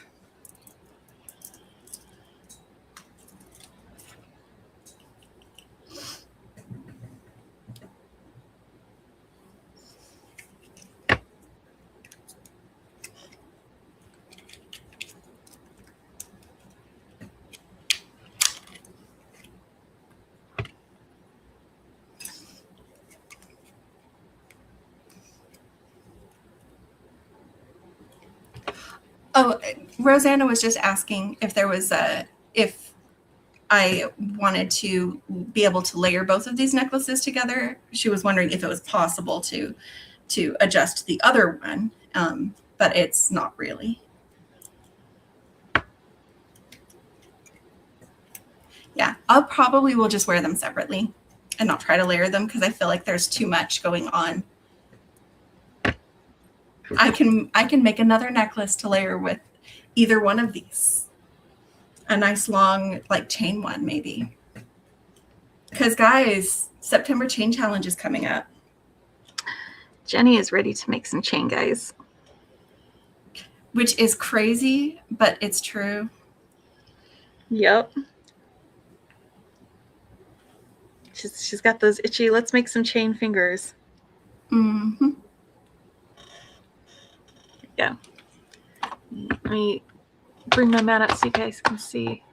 Oh, Rosanna was just asking if there was if I wanted to be able to layer both of these necklaces together. She was wondering if it was possible to adjust the other one, but it's not really. Yeah, I'll probably will just wear them separately and not try to layer them because I feel like there's too much going on. I can make another necklace to layer with either one of these. A nice long like chain one maybe. Because guys, September chain challenge is coming up. Jenny is ready to make some chain, guys. Which is crazy, but it's true. Yep. She's got those itchy, let's make some chain fingers. Mm-hmm. Yeah. Let me bring my mat up so you guys can see.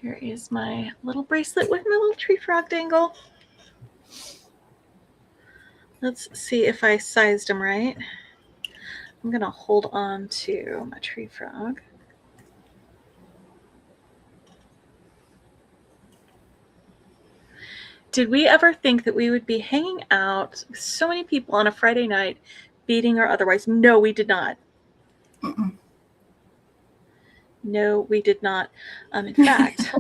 Here is my little bracelet with my little tree frog dangle. Let's see if I sized them right. I'm going to hold on to my tree frog. Did we ever think that we would be hanging out with so many people on a Friday night, beading or otherwise? No, we did not. Mm-mm. No, we did not. In fact,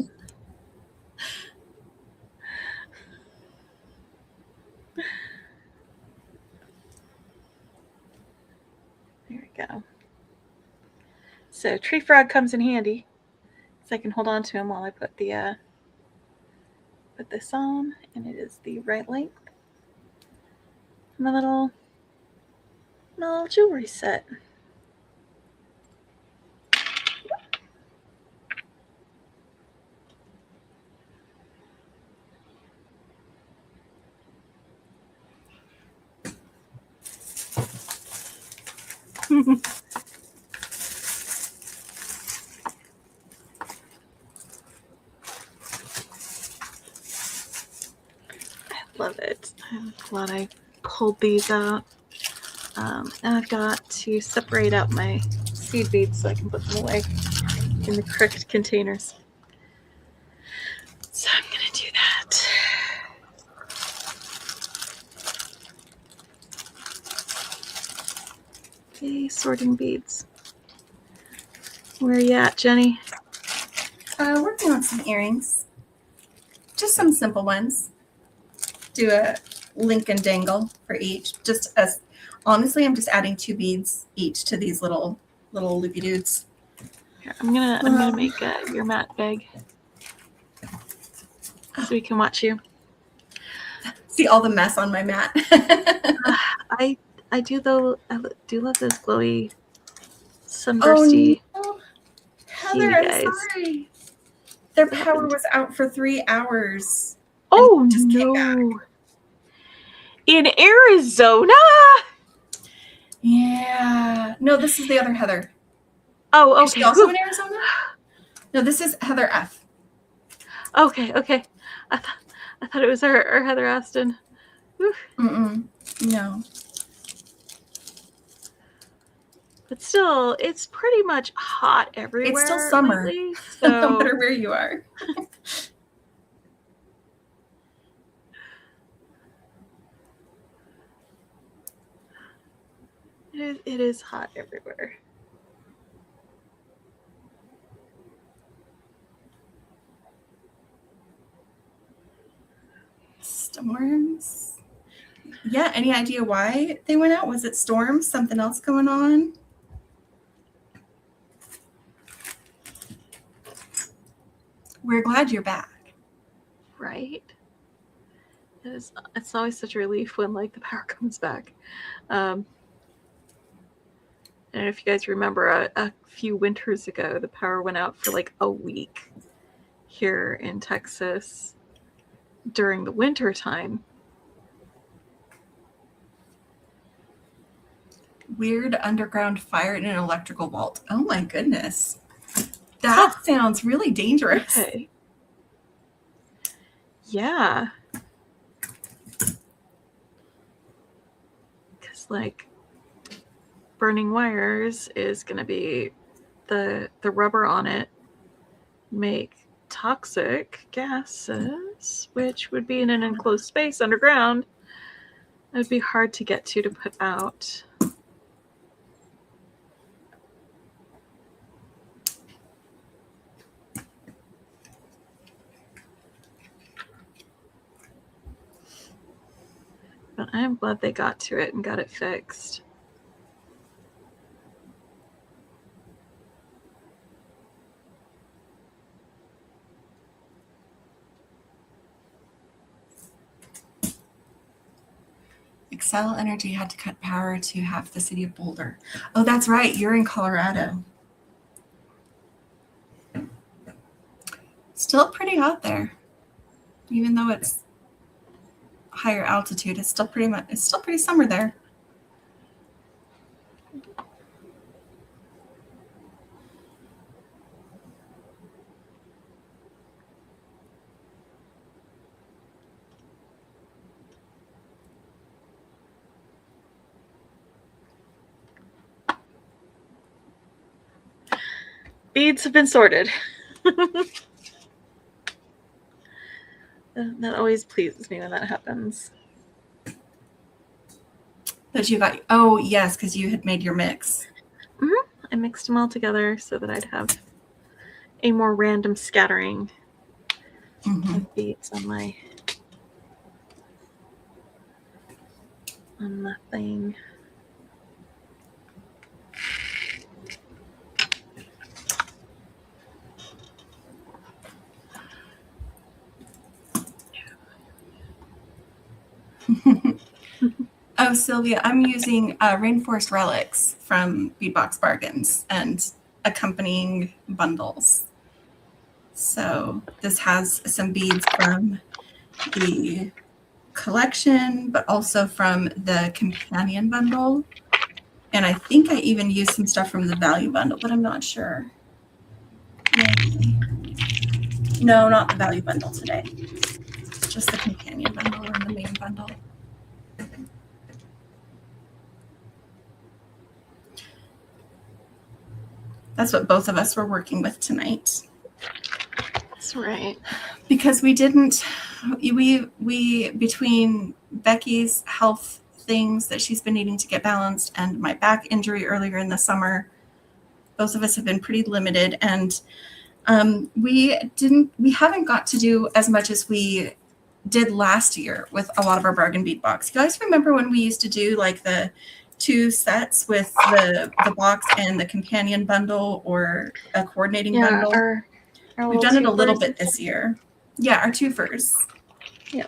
there we go. So tree frog comes in handy, so I can hold on to him while I put the put this on, and it is the right length. My little jewelry set. Love it. I'm glad I pulled these out. And I've got to separate out my seed beads so I can put them away in the correct containers. So I'm going to do that. Okay, sorting beads. Where are you at, Jenny? Working on some earrings. Just some simple ones. Do a link and dangle for each. Just as honestly, I'm just adding 2 beads each to these little loopy dudes. Here, I'm gonna make your mat big so we can watch you. See all the mess on my mat. I do though. I do love those glowy, sunbursty. Oh no. Heather, I'm sorry. Their power was out for 3 hours. Oh no! In Arizona? Yeah. No, this is the other Heather. Oh, okay. Is she also in Arizona? No, this is Heather F. Okay. I thought it was her Heather Aston. No. But still, it's pretty much hot everywhere. It's still summer, lately, so no matter where you are. it is hot everywhere. Storms. Yeah, any idea why they went out? Was it storms? Something else going on? We're glad you're back. Right? It's always such a relief when like the power comes back. And if you guys remember, a few winters ago, the power went out for like a week here in Texas during the winter time. Weird underground fire in an electrical vault. Oh my goodness. That sounds really dangerous. Okay. Yeah. Because like burning wires is going to be the rubber on it make toxic gases, which would be in an enclosed space underground. It would be hard to get to put out. But I'm glad they got to it and got it fixed. Xcel Energy had to cut power to half the city of Boulder. Oh, that's right. You're in Colorado. Still pretty hot there. Even though it's higher altitude, it's still pretty summer there. Beads have been sorted. That always pleases me when that happens. That you got, oh yes, because you had made your mix. Mm-hmm. I mixed them all together so that I'd have a more random scattering of beads on the thing. Oh, Sylvia, I'm using Rainforest Relics from Beadbox Bargains and accompanying bundles. So this has some beads from the collection, but also from the companion bundle. And I think I even used some stuff from the value bundle, but I'm not sure. Maybe. No, not the value bundle today. Just the companion bundle or the main bundle. That's what both of us were working with tonight. That's right. Because we between Becky's health things that she's been needing to get balanced and my back injury earlier in the summer, both of us have been pretty limited, and we haven't got to do as much as we did last year with a lot of our bargain bead box. You guys remember when we used to do like the 2 sets with the box and the companion bundle or a coordinating bundle? Our We've done it a little bit this year. Yeah, our twofers. Yeah.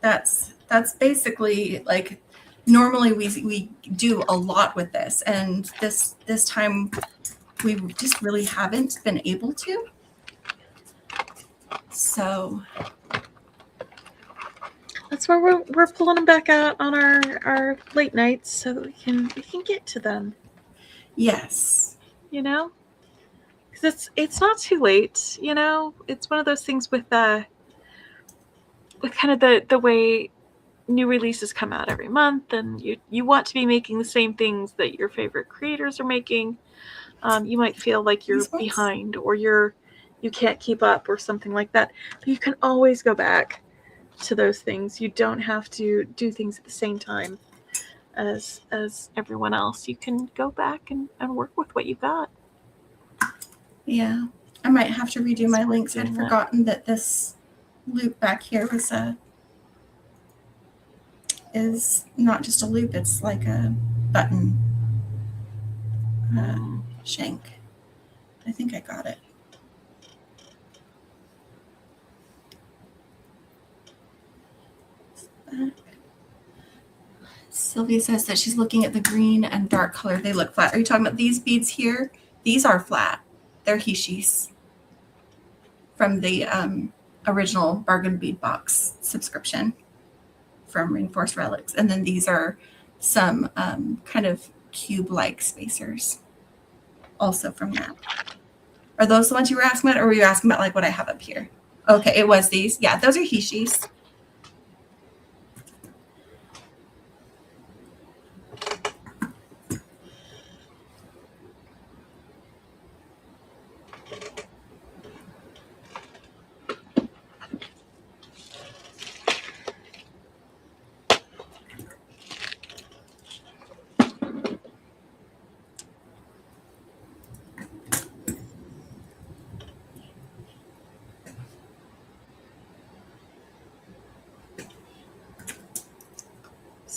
That's basically like, normally we do a lot with this, and this time we just really haven't been able to. So that's why we're pulling them back out on our late nights so that we can get to them. Yes. You know? Because it's not too late, you know? It's one of those things with kind of the way new releases come out every month, and you want to be making the same things that your favorite creators are making. You might feel like you're behind or you can't keep up or something like that. But you can always go back to those things. You don't have to do things at the same time as everyone else. You can go back and work with what you've got. Yeah. I might have to redo my links. I'd forgotten that this loop back here is not just a loop, it's like a button shank. I think I got it. Sylvia says that she's looking at the green and dark color. They look flat. Are you talking about these beads here? These are flat. They're hishis from the original bargain bead box subscription from Rainforest Relics. And then these are some kind of cube-like spacers also from that. Are those the ones you were asking about, or were you asking about like what I have up here? Okay, it was these. Yeah, those are hishis.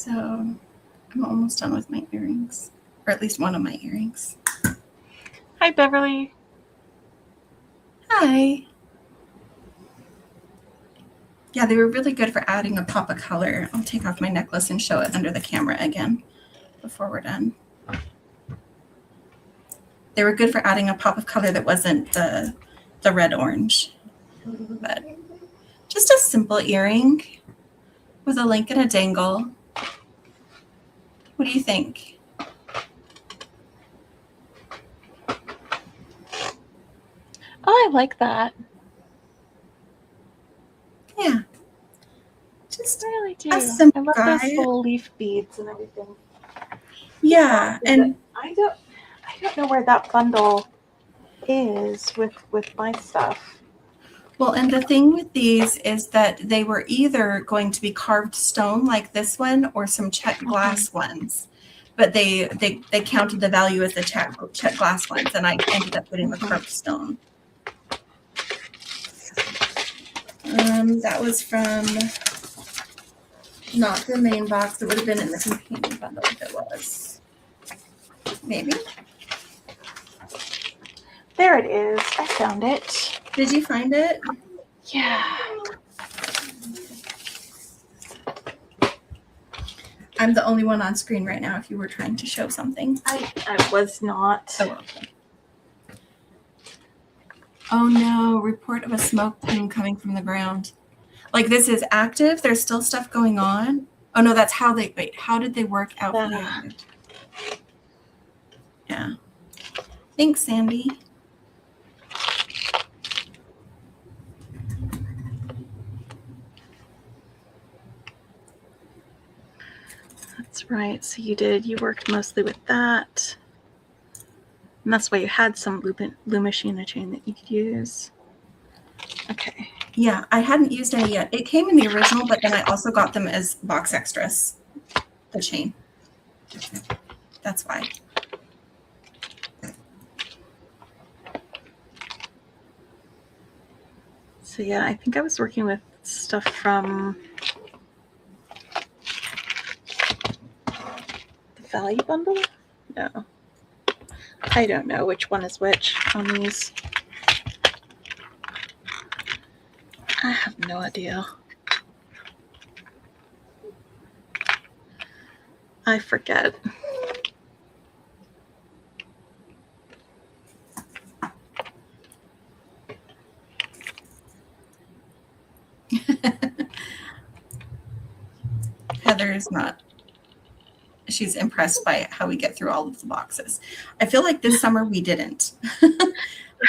So I'm almost done with my earrings, or at least one of my earrings. Hi, Beverly. Hi. Yeah, they were really good for adding a pop of color. I'll take off my necklace and show it under the camera again before we're done. They were good for adding a pop of color that wasn't the red-orange. But just a simple earring with a link and a dangle. What do you think? Oh, I like that. Yeah. Just I really do. a simple I love guy. those little leaf beads and everything. Yeah, and I don't know where that bundle is with my stuff. well, and the thing with these is that they were either going to be carved stone like this one or some check glass ones. But they counted the value as the check glass ones, and I ended up putting the carved stone. That was from not the main box. It would have been in the companion bundle if it was. Maybe. There it is. I found it. Did you find it? Yeah. I'm the only one on screen right now if you were trying to show something. I was not. Oh, okay. Oh no, report of a smoke plume coming from the ground. Like this is active, there's still stuff going on. Oh no, that's how they, wait, how did they work out for the active? Yeah. Thanks, Sandy. That's right. So you worked mostly with that. And that's why you had some Lumachina chain that you could use. Okay. Yeah, I hadn't used any yet. It came in the original, but then I also got them as box extras, the chain. That's why. So yeah, I think I was working with stuff from the value bundle? No. I don't know which one is which on these. I have no idea. I forget. Heather's not. She's impressed by how we get through all of the boxes. I feel like this summer we didn't.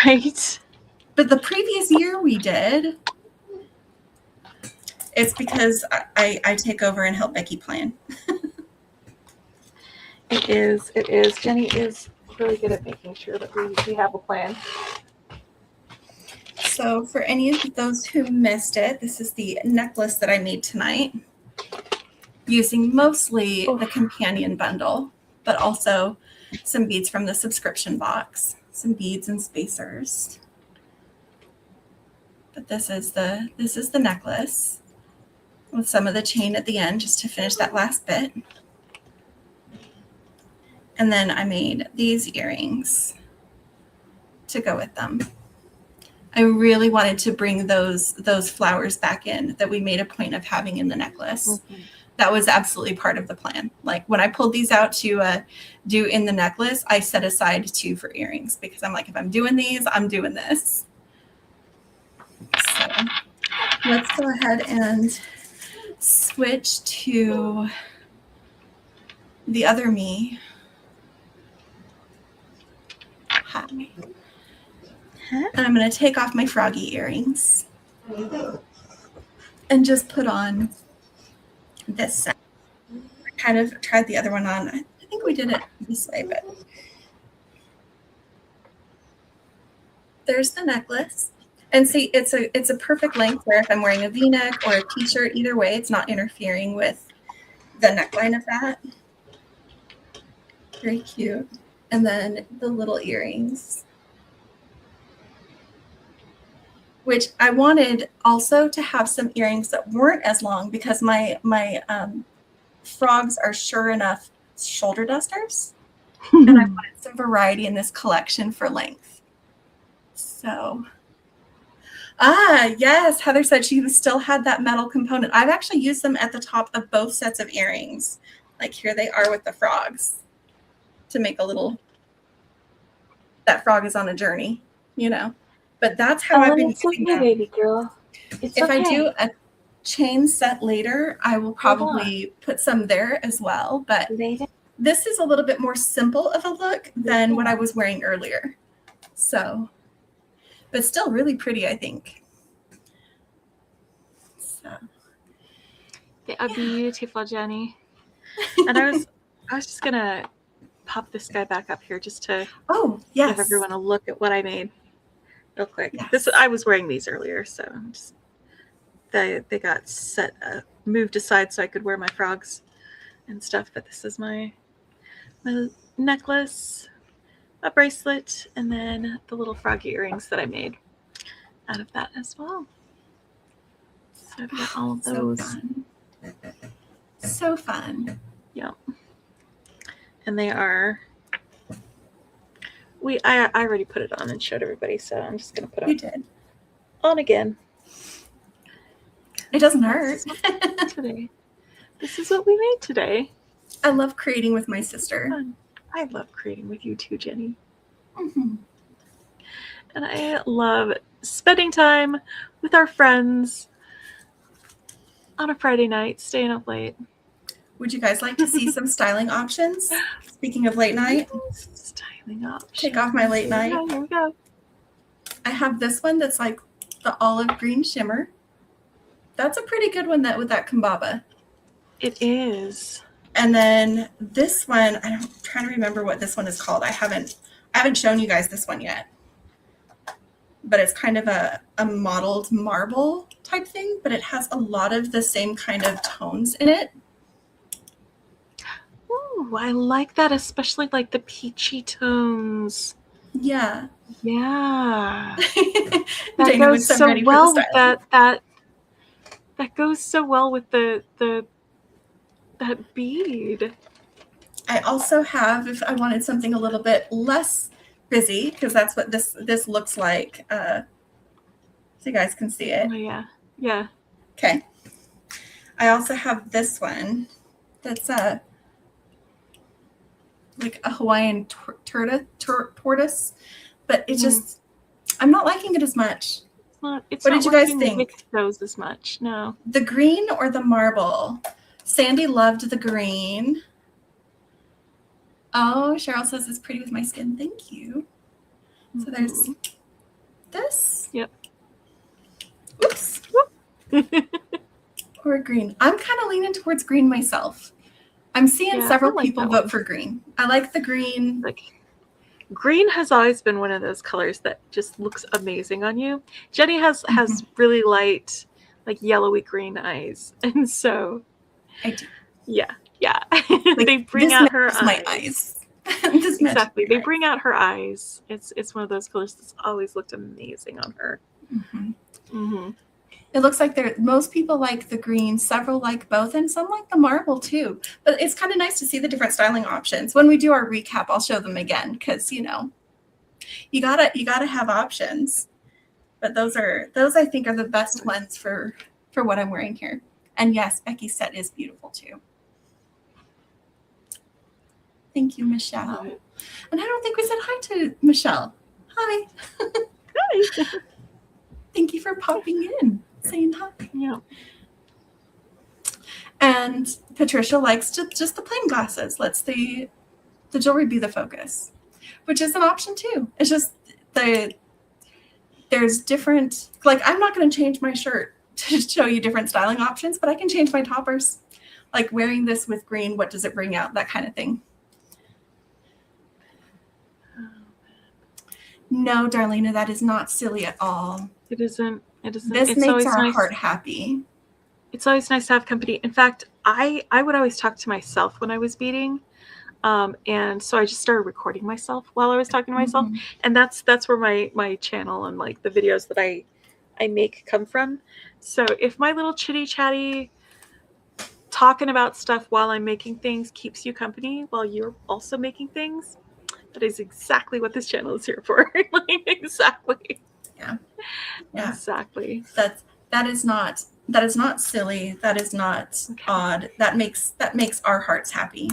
Right? But the previous year we did. It's because I take over and help Becky plan. It is. Jenny is really good at making sure that we have a plan. So for any of those who missed it, this is the necklace that I made tonight, using mostly the companion bundle, but also some beads from the subscription box, some beads and spacers. But this is the necklace with some of the chain at the end just to finish that last bit. And then I made these earrings to go with them. I really wanted to bring those flowers back in that we made a point of having in the necklace. Mm-hmm. That was absolutely part of the plan. Like when I pulled these out to do in the necklace, I set aside 2 for earrings because I'm like, if I'm doing these, I'm doing this. So let's go ahead and switch to the other me. Hi. And I'm going to take off my froggy earrings and just put on this set. I kind of tried the other one on. I think we did it this way, but there's the necklace. And see, it's a perfect length where if I'm wearing a V-neck or a t-shirt, either way, it's not interfering with the neckline of that. Very cute. And then the little earrings, which I wanted also to have some earrings that weren't as long because my frogs are sure enough shoulder dusters. And I wanted some variety in this collection for length. So, yes, Heather said she still had that metal component. I've actually used them at the top of both sets of earrings. Like here they are with the frogs to make a little, that frog is on a journey, you know. But that's how I've been using them. Baby girl. If I do a chain set later, I will probably put some there as well. But this is a little bit more simple of a look than what I was wearing earlier. So, but still really pretty, I think. So, yeah, beautiful, Jenny. And I was just gonna pop this guy back up here just to give everyone a look at what I made real quick. Yes. I was wearing these earlier, so just, they got set moved aside so I could wear my frogs and stuff. But this is my necklace, a bracelet, and then the little froggy earrings that I made out of that as well. So I've got all of those. So fun. Yeah. And they are. I already put it on and showed everybody, so I'm just gonna put it on again. It doesn't hurt. Today. This is what we made today. I love creating with my sister. I love creating with you too, Jenny. Mm-hmm. And I love spending time with our friends on a Friday night, staying up late. Would you guys like to see some styling options? Speaking of late night. Styling options. Take off my late night. Yeah, here we go. I have this one that's like the olive green shimmer. That's a pretty good one with that Kambaba. It is. And then this one, I'm trying to remember what this one is called. I haven't shown you guys this one yet. But it's kind of a mottled marble type thing, but it has a lot of the same kind of tones in it. Ooh, I like that, especially like the peachy tones. Yeah. Yeah. That goes so well with that goes so well with that bead. I also have, if I wanted something a little bit less busy, because that's what this looks like. So you guys can see it. Oh yeah. Yeah. Okay. I also have this one that's like a Hawaiian tortoise, but it just I'm not liking it as much. What did you guys think? With those as much? No. The green or the marble? Sandy loved the green. Oh, Cheryl says it's pretty with my skin. Thank you. So there's this. Yep. Oops. Or green. I'm kind of leaning towards green myself. I'm seeing several people vote for green. I like the green. Green has always been one of those colors that just looks amazing on you. Jenny has really light, like yellowy green eyes, and so I do. Yeah. Like, they bring out her eyes. My eyes. Exactly. They bring out her eyes. It's one of those colors that's always looked amazing on her. Mm-hmm. Mm-hmm. It looks like most people like the green, several like both, and some like the marble too. But it's kind of nice to see the different styling options. When we do our recap, I'll show them again because you gotta have options. But those I think are the best ones for what I'm wearing here. And yes, Beki's set is beautiful too. Thank you, Michelle. And I don't think we said hi to Michelle. Hi. Hi. Thank you for popping in, saying hi. Yeah. And Patricia likes just the plain glasses. Lets the jewelry be the focus, which is an option too. It's just there's different, like I'm not going to change my shirt to show you different styling options, but I can change my toppers. Like wearing this with green, what does it bring out? That kind of thing. No, Darlena, that is not silly at all. It isn't. This makes our heart happy. It's always nice to have company. In fact, I would always talk to myself when I was beading. And so I just started recording myself while I was talking to myself. And that's where my channel and like the videos that I make come from. So if my little chitty chatty talking about stuff while I'm making things keeps you company while you're also making things. That is exactly what this channel is here for. Like, exactly. Yeah. Yeah. Exactly. That is not silly. That is not odd. That makes our hearts happy.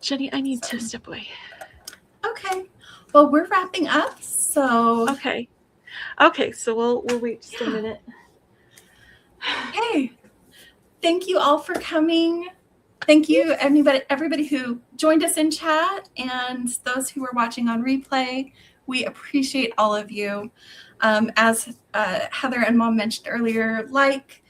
Jenny, I need to step away. Okay. Well, we're wrapping up. So Okay, so we'll wait just a minute. Hey, thank you all for coming. Thank you, everybody who joined us in chat and those who are watching on replay. We appreciate all of you. As Heather and Mom mentioned earlier, like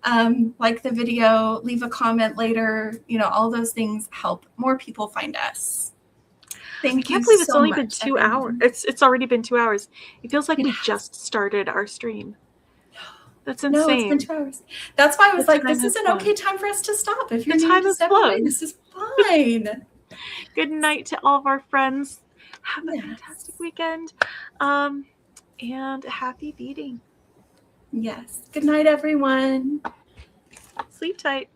the video, leave a comment later. All those things help more people find us. Thank you. I can't believe it's only been 2 hours. It's already been 2 hours. It feels like we just started our stream. That's insane. No, it's been 2 hours. That's why I was like, this is an okay time for us to stop. If you're needing to step away, this is fine. Good night to all of our friends. Have a fantastic weekend. And happy beading. Yes. Good night, everyone. Sleep tight.